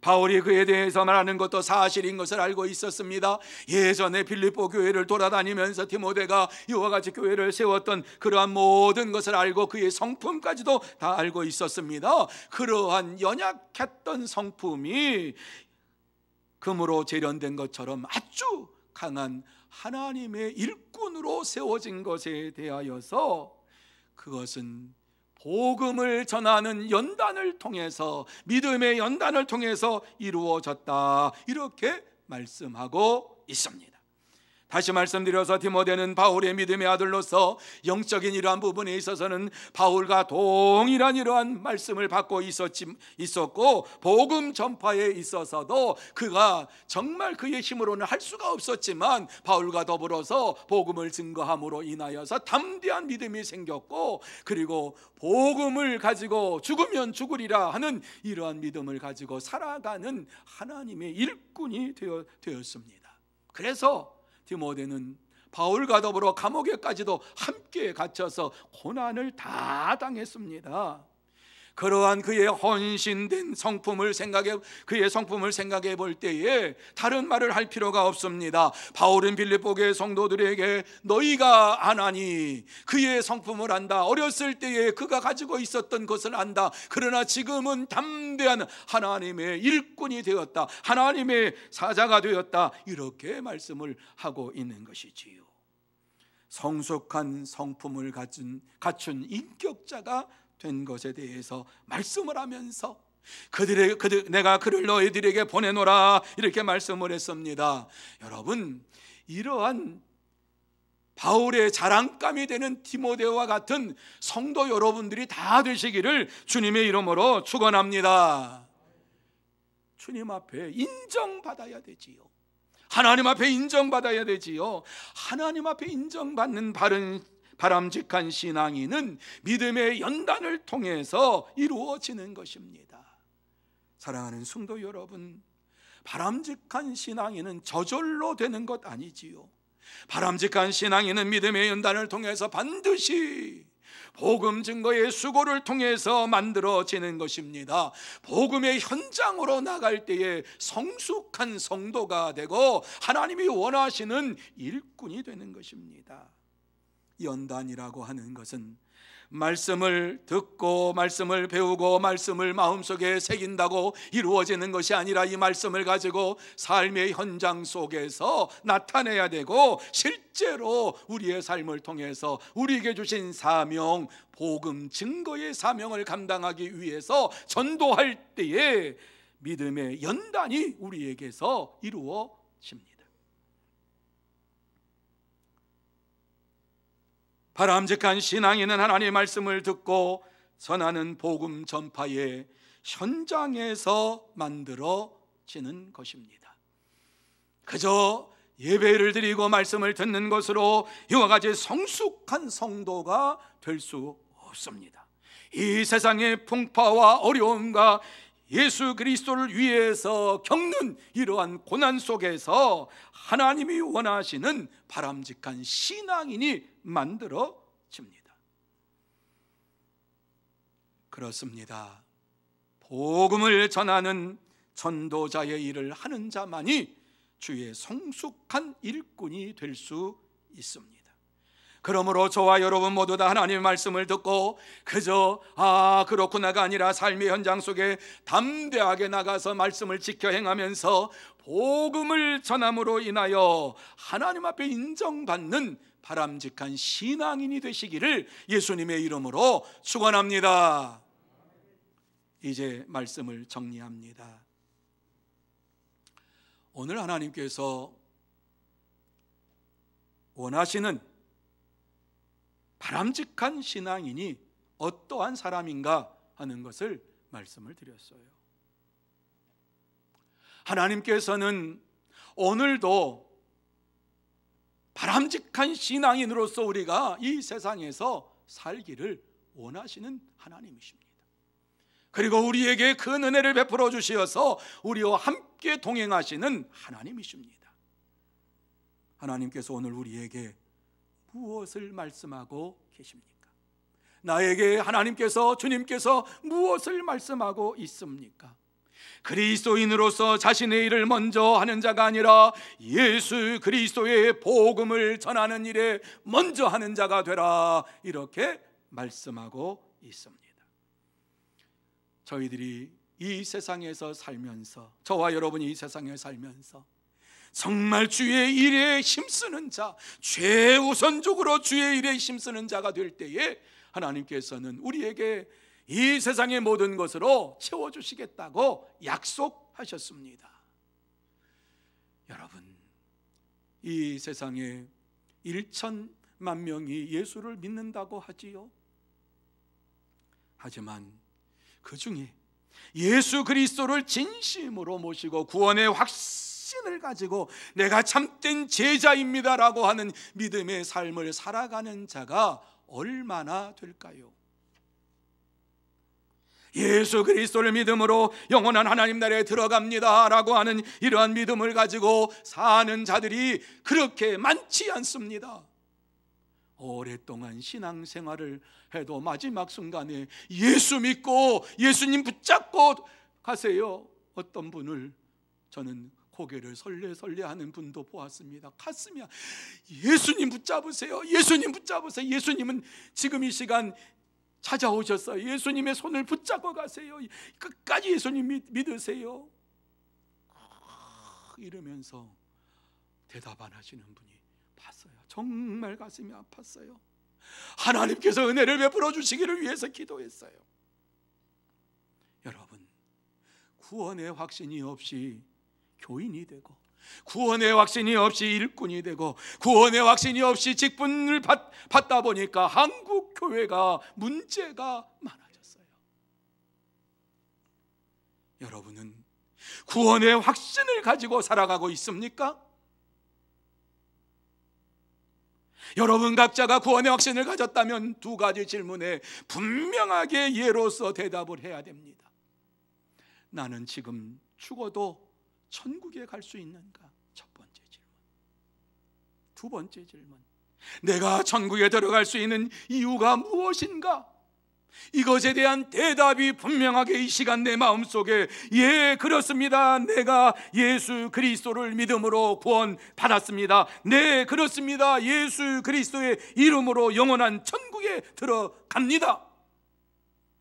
바울이 그에 대해서 말하는 것도 사실인 것을 알고 있었습니다. 예전에 빌립보 교회를 돌아다니면서 디모데가 이와 같이 교회를 세웠던 그러한 모든 것을 알고 그의 성품까지도 다 알고 있었습니다. 그러한 연약했던 성품이 금으로 재련된 것처럼 아주 강한 하나님의 일꾼으로 세워진 것에 대하여서 그것은 복음을 전하는 연단을 통해서, 믿음의 연단을 통해서 이루어졌다, 이렇게 말씀하고 있습니다. 다시 말씀드려서 디모데는 바울의 믿음의 아들로서 영적인 이러한 부분에 있어서는 바울과 동일한 이러한 말씀을 받고 있었고, 복음 전파에 있어서도 그가 정말 그의 힘으로는 할 수가 없었지만 바울과 더불어서 복음을 증거함으로 인하여서 담대한 믿음이 생겼고, 그리고 복음을 가지고 죽으면 죽으리라 하는 이러한 믿음을 가지고 살아가는 하나님의 일꾼이 되었습니다. 그래서 디모데는 바울과 더불어 감옥에까지도 함께 갇혀서 고난을 다 당했습니다. 그러한 그의 헌신된 성품을 생각해 볼 때에 다른 말을 할 필요가 없습니다. 바울은 빌립보 교회 성도들에게 너희가 아나니 그의 성품을 안다, 어렸을 때에 그가 가지고 있었던 것을 안다, 그러나 지금은 담대한 하나님의 일꾼이 되었다, 하나님의 사자가 되었다, 이렇게 말씀을 하고 있는 것이지요. 성숙한 성품을 갖춘 인격자가 된 것에 대해서 말씀을 하면서 내가 그를 너희들에게 보내노라, 이렇게 말씀을 했습니다. 여러분, 이러한 바울의 자랑감이 되는 디모데와 같은 성도 여러분들이 다 되시기를 주님의 이름으로 축원합니다. 주님 앞에 인정받아야 되지요. 하나님 앞에 인정받아야 되지요. 하나님 앞에 인정받는 바람직한 신앙인은 믿음의 연단을 통해서 이루어지는 것입니다. 사랑하는 성도 여러분, 바람직한 신앙인은 저절로 되는 것 아니지요. 바람직한 신앙인은 믿음의 연단을 통해서 반드시 복음 증거의 수고를 통해서 만들어지는 것입니다. 복음의 현장으로 나갈 때에 성숙한 성도가 되고 하나님이 원하시는 일꾼이 되는 것입니다. 연단이라고 하는 것은 말씀을 듣고 말씀을 배우고 말씀을 마음속에 새긴다고 이루어지는 것이 아니라 이 말씀을 가지고 삶의 현장 속에서 나타내야 되고, 실제로 우리의 삶을 통해서 우리에게 주신 사명, 복음 증거의 사명을 감당하기 위해서 전도할 때에 믿음의 연단이 우리에게서 이루어집니다. 바람직한 신앙인은 하나님의 말씀을 듣고 전하는 복음 전파의 현장에서 만들어지는 것입니다. 그저 예배를 드리고 말씀을 듣는 것으로 이와 같이 성숙한 성도가 될 수 없습니다. 이 세상의 풍파와 어려움과 예수 그리스도를 위해서 겪는 이러한 고난 속에서 하나님이 원하시는 바람직한 신앙인이 만들어집니다. 그렇습니다. 복음을 전하는 전도자의 일을 하는 자만이 주의 성숙한 일꾼이 될 수 있습니다. 그러므로 저와 여러분 모두 다 하나님의 말씀을 듣고 그저 그렇구나가 아니라 삶의 현장 속에 담대하게 나가서 말씀을 지켜 행하면서 복음을 전함으로 인하여 하나님 앞에 인정받는 바람직한 신앙인이 되시기를 예수님의 이름으로 축원합니다. 이제 말씀을 정리합니다. 오늘 하나님께서 원하시는 바람직한 신앙인이 어떠한 사람인가 하는 것을 말씀을 드렸어요. 하나님께서는 오늘도 바람직한 신앙인으로서 우리가 이 세상에서 살기를 원하시는 하나님이십니다. 그리고 우리에게 그 은혜를 베풀어 주시어서 우리와 함께 동행하시는 하나님이십니다. 하나님께서 오늘 우리에게 무엇을 말씀하고 계십니까? 나에게 하나님께서, 주님께서 무엇을 말씀하고 있습니까? 그리스도인으로서 자신의 일을 먼저 하는 자가 아니라 예수 그리스도의 복음을 전하는 일에 먼저 하는 자가 되라, 이렇게 말씀하고 있습니다. 저희들이 이 세상에서 살면서, 저와 여러분이 이 세상에 살면서 정말 주의 일에 힘쓰는 자, 최우선적으로 주의 일에 힘쓰는 자가 될 때에 하나님께서는 우리에게 이 세상의 모든 것으로 채워주시겠다고 약속하셨습니다. 여러분, 이 세상에 1천만 명이 예수를 믿는다고 하지요. 하지만 그 중에 예수 그리스도를 진심으로 모시고 구원의 확신을 가지고 내가 참된 제자입니다라고 하는 믿음의 삶을 살아가는 자가 얼마나 될까요? 예수 그리스도를 믿음으로 영원한 하나님 나라에 들어갑니다 라고 하는 이러한 믿음을 가지고 사는 자들이 그렇게 많지 않습니다. 오랫동안 신앙생활을 해도 마지막 순간에 예수 믿고 예수님 붙잡고 가세요. 어떤 분을 저는 고개를 설레설레하는 분도 보았습니다. 가슴이 예수님 붙잡으세요, 예수님 붙잡으세요. 예수님은 지금 이 시간 찾아오셨어요. 예수님의 손을 붙잡고 가세요. 끝까지 예수님 믿으세요. 이러면서 대답 안 하시는 분이 봤어요. 정말 가슴이 아팠어요. 하나님께서 은혜를 베풀어 주시기를 위해서 기도했어요. 여러분, 구원의 확신이 없이 교인이 되고, 구원의 확신이 없이 일꾼이 되고, 구원의 확신이 없이 직분을 받다 보니까 한국 교회가 문제가 많아졌어요. 여러분은 구원의 확신을 가지고 살아가고 있습니까? 여러분 각자가 구원의 확신을 가졌다면 두 가지 질문에 분명하게 예로서 대답을 해야 됩니다. 나는 지금 죽어도 천국에 갈 수 있는가? 첫 번째 질문. 두 번째 질문, 내가 천국에 들어갈 수 있는 이유가 무엇인가? 이것에 대한 대답이 분명하게 이 시간 내 마음속에, 예, 그렇습니다, 내가 예수 그리스도를 믿음으로 구원 받았습니다, 네, 그렇습니다, 예수 그리스도의 이름으로 영원한 천국에 들어갑니다,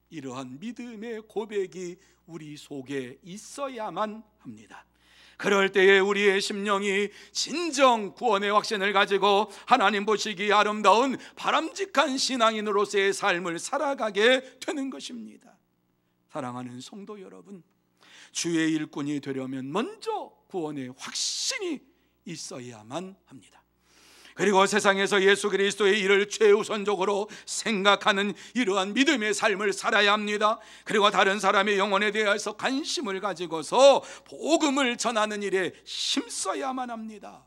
이러한 믿음의 고백이 우리 속에 있어야만 합니다. 그럴 때에 우리의 심령이 진정 구원의 확신을 가지고 하나님 보시기 아름다운 바람직한 신앙인으로서의 삶을 살아가게 되는 것입니다. 사랑하는 성도 여러분, 주의 일꾼이 되려면 먼저 구원의 확신이 있어야만 합니다. 그리고 세상에서 예수 그리스도의 일을 최우선적으로 생각하는 이러한 믿음의 삶을 살아야 합니다. 그리고 다른 사람의 영혼에 대해서 관심을 가지고서 복음을 전하는 일에 힘써야만 합니다.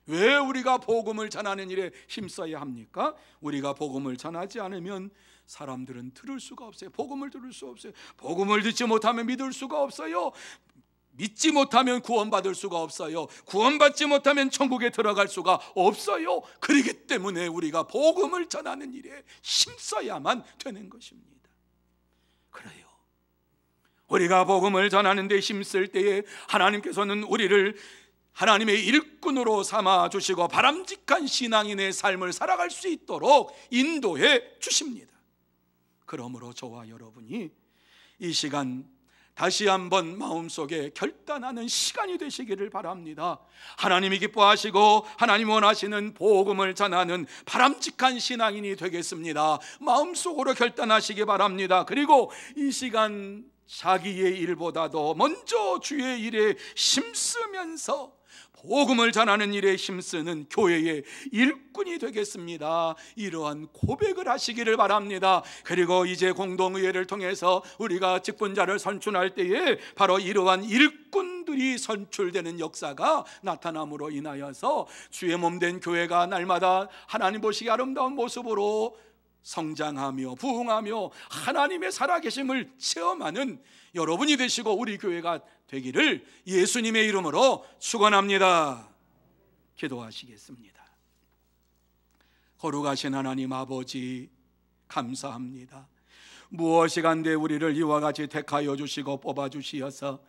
왜 우리가 복음을 전하는 일에 힘써야 합니까? 우리가 복음을 전하지 않으면 사람들은 들을 수가 없어요. 복음을 들을 수 없어요. 복음을 듣지 못하면 믿을 수가 없어요. 믿지 못하면 구원받을 수가 없어요. 구원받지 못하면 천국에 들어갈 수가 없어요. 그렇기 때문에 우리가 복음을 전하는 일에 힘써야만 되는 것입니다. 그래요, 우리가 복음을 전하는 데 힘쓸 때에 하나님께서는 우리를 하나님의 일꾼으로 삼아 주시고 바람직한 신앙인의 삶을 살아갈 수 있도록 인도해 주십니다. 그러므로 저와 여러분이 이 시간 다시 한번 마음속에 결단하는 시간이 되시기를 바랍니다. 하나님이 기뻐하시고 하나님 원하시는 복음을 전하는 바람직한 신앙인이 되겠습니다. 마음속으로 결단하시기 바랍니다. 그리고 이 시간 자기의 일보다도 먼저 주의 일에 힘쓰면서 복음을 전하는 일에 힘쓰는 교회의 일꾼이 되겠습니다. 이러한 고백을 하시기를 바랍니다. 그리고 이제 공동의회를 통해서 우리가 직분자를 선출할 때에 바로 이러한 일꾼들이 선출되는 역사가 나타남으로 인하여서 주의 몸된 교회가 날마다 하나님 보시기 아름다운 모습으로 성장하며 부흥하며 하나님의 살아계심을 체험하는 여러분이 되시고 우리 교회가 되기를 예수님의 이름으로 축원합니다. 기도하시겠습니다. 거룩하신 하나님 아버지, 감사합니다. 무엇이 간데 우리를 이와 같이 택하여 주시고 뽑아 주시어서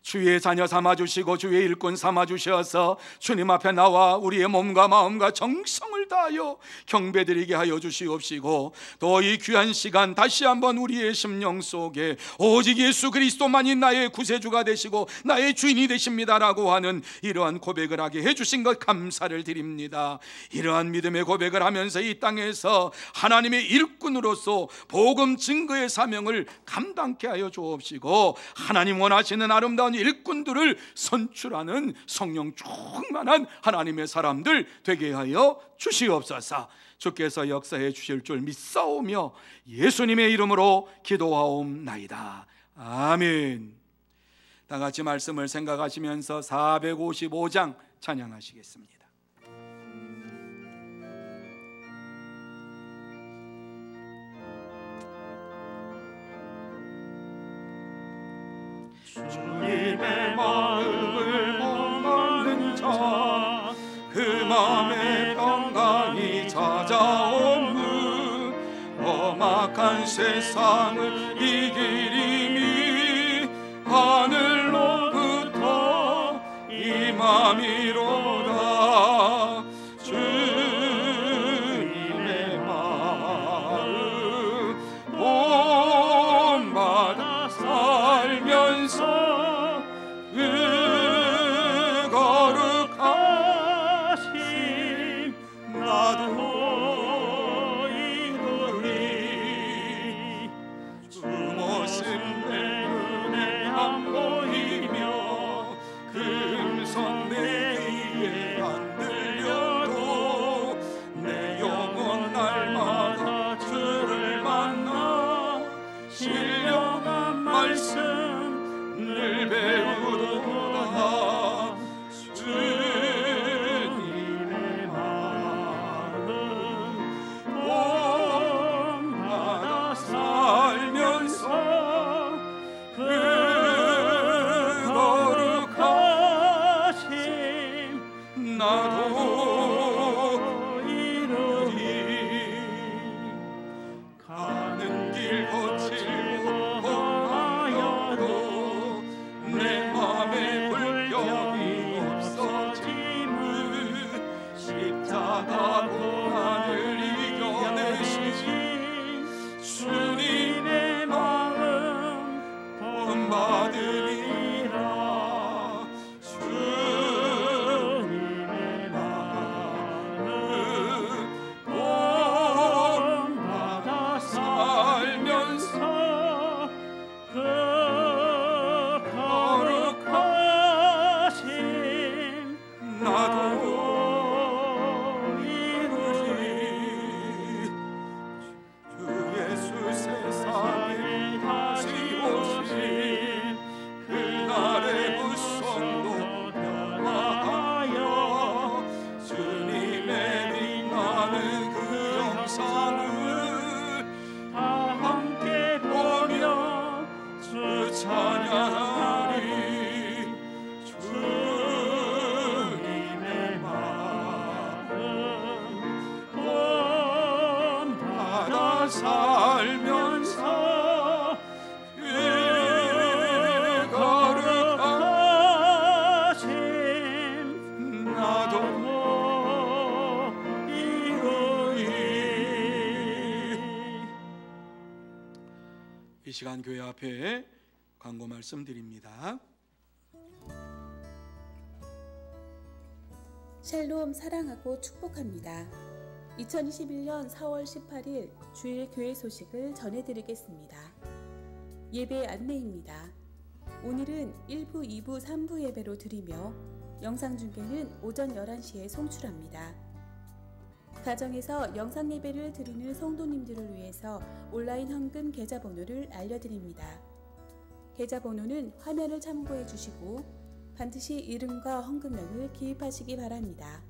주의 자녀 삼아 주시고 주의 일꾼 삼아 주셔서 주님 앞에 나와 우리의 몸과 마음과 정성을 다하여 경배드리게 하여 주시옵시고, 또 이 귀한 시간 다시 한번 우리의 심령 속에 오직 예수 그리스도만이 나의 구세주가 되시고 나의 주인이 되십니다라고 하는 이러한 고백을 하게 해주신 것 감사를 드립니다. 이러한 믿음의 고백을 하면서 이 땅에서 하나님의 일꾼으로서 복음 증거의 사명을 감당케 하여 주옵시고, 하나님 원하시는 아름다운 일꾼들을 선출하는 성령 충만한 하나님의 사람들 되게 하여 주시옵소서. 주께서 역사해 주실 줄 믿사오며 예수님의 이름으로 기도하옵나이다. 아멘. 다 같이 말씀을 생각하시면서 455장 찬양하시겠습니다. 주님의 마음을 본받는 자, 그 마음에 평강이 찾아오는 험악한 세상을 이기리니 하늘로부터 임함이로다. 주님의 마음 본받아 살면서 거룩하심 나도 이루리. 주 모습 내 눈에 안 보이며 금손 내 귀에 안 들려도 내 영혼 날마다 주를 만나 신령한 말씀 늘 배우도다. 주님의 마음 본받아 살면서 그 거룩하심 나도 이루리. 가는 길 거칠고 험하여도 내 맘에 불평이 없어짐은 십자가 고난을 이겨내신 주님의 마음 본받으리라. 주님의 마음 본받아 살면서 그 거룩하심 나도 이루리. 주 예수 세상에 다시 오신 그날의 무성도 변화하여 주님의 빛나는 그 영상을 다 함께 보며 주 찬양하리. 주님의 마음 본받아 살면서 그 거룩하심 나도 이루리. 이 시간 교회 앞에 광고 말씀드립니다. 샬롬 사랑하고 축복합니다. 2021년 4월 18일 주일 교회 소식을 전해드리겠습니다. 예배 안내입니다. 오늘은 1부, 2부, 3부 예배로 드리며 영상 중계는 오전 11시에 송출합니다. 가정에서 영상 예배를 드리는 성도님들을 위해서 온라인 헌금 계좌번호를 알려드립니다. 계좌번호는 화면을 참고해 주시고 반드시 이름과 헌금량을 기입하시기 바랍니다.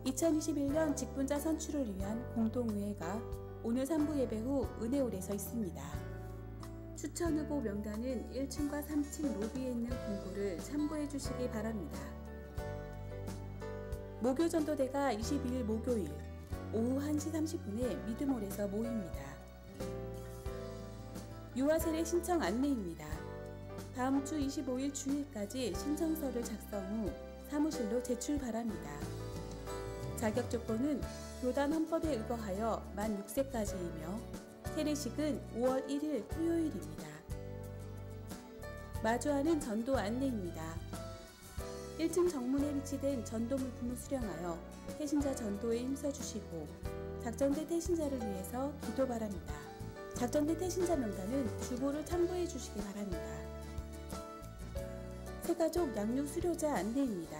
2021년 직분자 선출을 위한 공동의회가 오늘 3부 예배 후 은혜홀에서 있습니다. 추천 후보 명단은 1층과 3층 로비에 있는 공고를 참고해 주시기 바랍니다. 목요전도대가 22일 목요일 오후 1시 30분에 믿음홀에서 모입니다. 유아세례 신청 안내입니다. 다음 주 25일 주일까지 신청서를 작성 후 사무실로 제출 바랍니다. 자격 조건은 교단 헌법에 의거하여 만 6세까지이며 세례식은 5월 1일 토요일입니다. 마주하는 전도 안내입니다. 1층 정문에 위치된 전도 물품을 수령하여 태신자 전도에 힘써주시고 작전대 태신자를 위해서 기도 바랍니다. 작전대 태신자 명단은 주보를 참고해 주시기 바랍니다. 새가족 양육 수료자 안내입니다.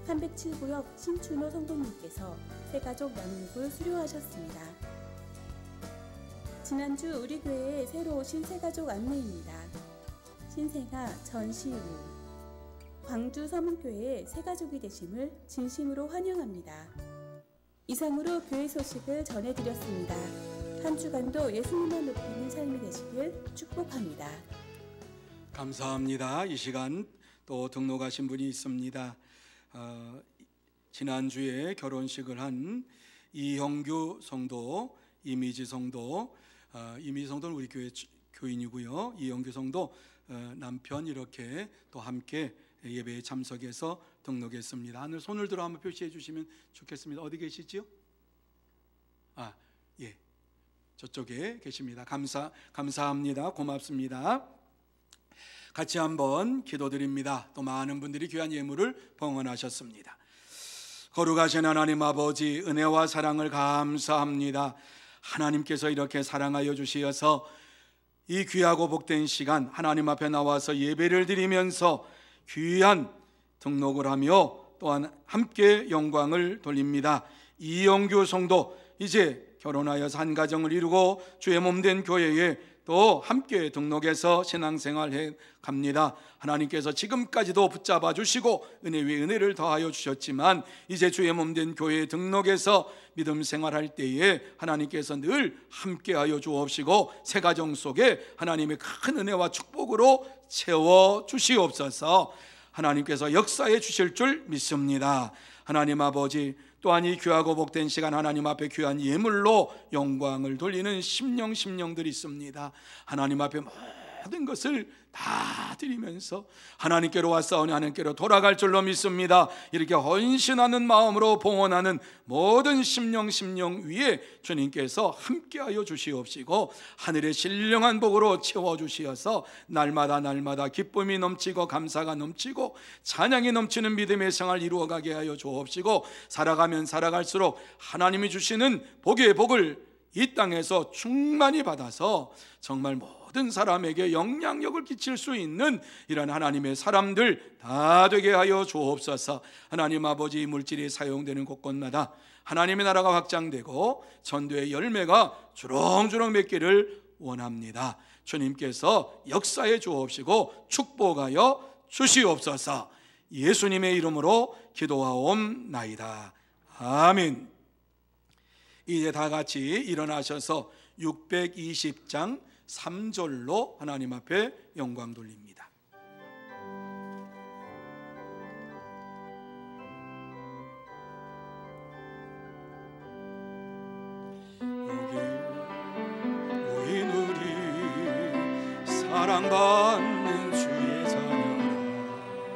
307구역 신춘호 성도님께서 새가족 양육을 수료하셨습니다. 지난주 우리 교회에 새로 오신 새가족 안내입니다. 신생아 전시우 광주 서문교회의 새가족이 되심을 진심으로 환영합니다. 이상으로 교회 소식을 전해드렸습니다. 한 주간도 예수님만 높이는 삶이 되시길 축복합니다. 감사합니다. 이 시간 또 등록하신 분이 있습니다. 지난주에 결혼식을 한 이형규 성도, 이미지 성도, 이미지 성도는 우리 교회 교인이고요. 이형규 성도 남편 이렇게 또 함께 예배에 참석해서 등록했습니다. 하늘 손을 들어 한번 표시해 주시면 좋겠습니다. 어디 계시지요? 예, 저쪽에 계십니다. 감사합니다. 고맙습니다. 같이 한번 기도드립니다. 또 많은 분들이 귀한 예물을 봉헌하셨습니다. 거룩하신 하나님 아버지, 은혜와 사랑을 감사합니다. 하나님께서 이렇게 사랑하여 주시어서 이 귀하고 복된 시간 하나님 앞에 나와서 예배를 드리면서 귀한 등록을 하며 또한 함께 영광을 돌립니다. 이영규 성도 이제 결혼하여서 한 가정을 이루고 주의 몸된 교회에 또 함께 등록해서 신앙생활해 갑니다. 하나님께서 지금까지도 붙잡아 주시고 은혜 위에 은혜를 더하여 주셨지만 이제 주의 몸된 교회에 등록해서 믿음 생활할 때에 하나님께서 늘 함께하여 주옵시고 새 가정 속에 하나님의 큰 은혜와 축복으로 채워 주시옵소서. 하나님께서 역사해 주실 줄 믿습니다. 하나님 아버지, 또한 이 귀하고 복된 시간 하나님 앞에 귀한 예물로 영광을 돌리는 심령들이 있습니다. 하나님 앞에 모든 것을 다 드리면서 하나님께로 왔사오니 하나님께로 돌아갈 줄로 믿습니다. 이렇게 헌신하는 마음으로 봉헌하는 모든 심령 위에 주님께서 함께하여 주시옵시고 하늘의 신령한 복으로 채워주시어서 날마다 기쁨이 넘치고 감사가 넘치고 찬양이 넘치는 믿음의 생활 이루어가게 하여 주옵시고 살아가면 살아갈수록 하나님이 주시는 복의 복을 이 땅에서 충만히 받아서 정말 모든 사람에게 영향력을 끼칠 수 있는 이런 하나님의 사람들 다 되게 하여 주옵소서. 하나님 아버지, 물질이 사용되는 곳곳마다 하나님의 나라가 확장되고 전도의 열매가 주렁주렁 맺기를 원합니다. 주님께서 역사해 주옵시고 축복하여 주시옵소서. 예수님의 이름으로 기도하옵나이다. 아멘. 이제 다 같이 일어나셔서 620장 3절로 하나님 앞에 영광 돌립니다. 여기 모인 우리 사랑받는 주의 자녀라,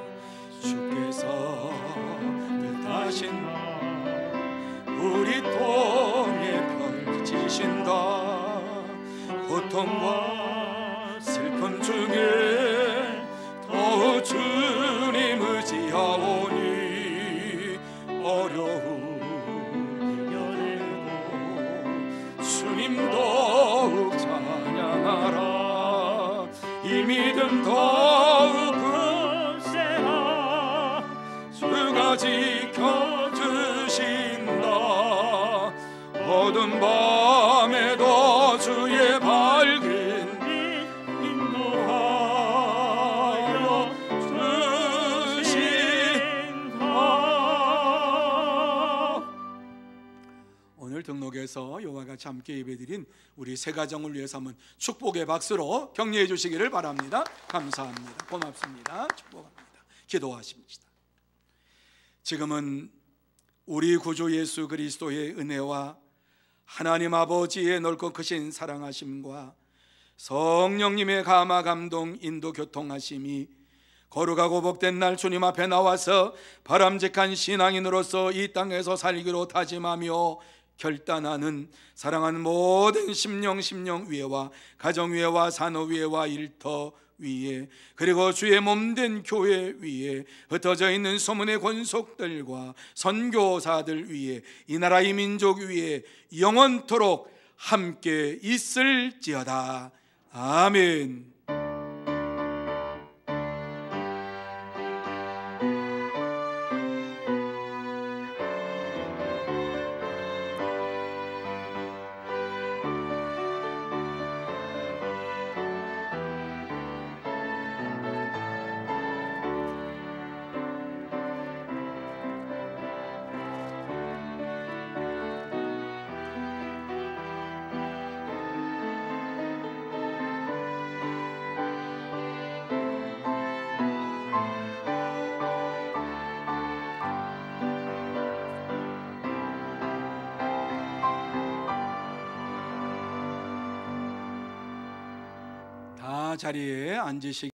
주께서 뜻하신 우리 통에 펼치신다. 고통과 슬픔 중에 더욱 주님 의지하오니 어려움 이겨내고 주님 더욱 찬양하라. 이 믿음 더욱 굳세하 주가 지켜주신다. 어두운 밤에도 주의 밝은 빛 인도하여 주신다. 오늘 등록해서 이와 같이 함께 예배드린 우리 새 가정을 위해서 한번 축복의 박수로 격려해 주시기를 바랍니다. 감사합니다. 고맙습니다. 축복합니다. 기도하십니다. 지금은 우리 구주 예수 그리스도의 은혜와 하나님 아버지의 넓고 크신 사랑하심과 성령님의 감화 감동 인도 교통하심이 거룩하고 복된 날 주님 앞에 나와서 바람직한 신앙인으로서 이 땅에서 살기로 다짐하며 결단하는 사랑하는 모든 심령 위에와 가정 위에와 산업 위에와 일터 위에 그리고 주의 몸된 교회 위에 흩어져 있는 소문의 권속들과 선교사들 위에 이 나라 이 민족 위에 영원토록 함께 있을지어다. 아멘. 다 자리에 앉으시기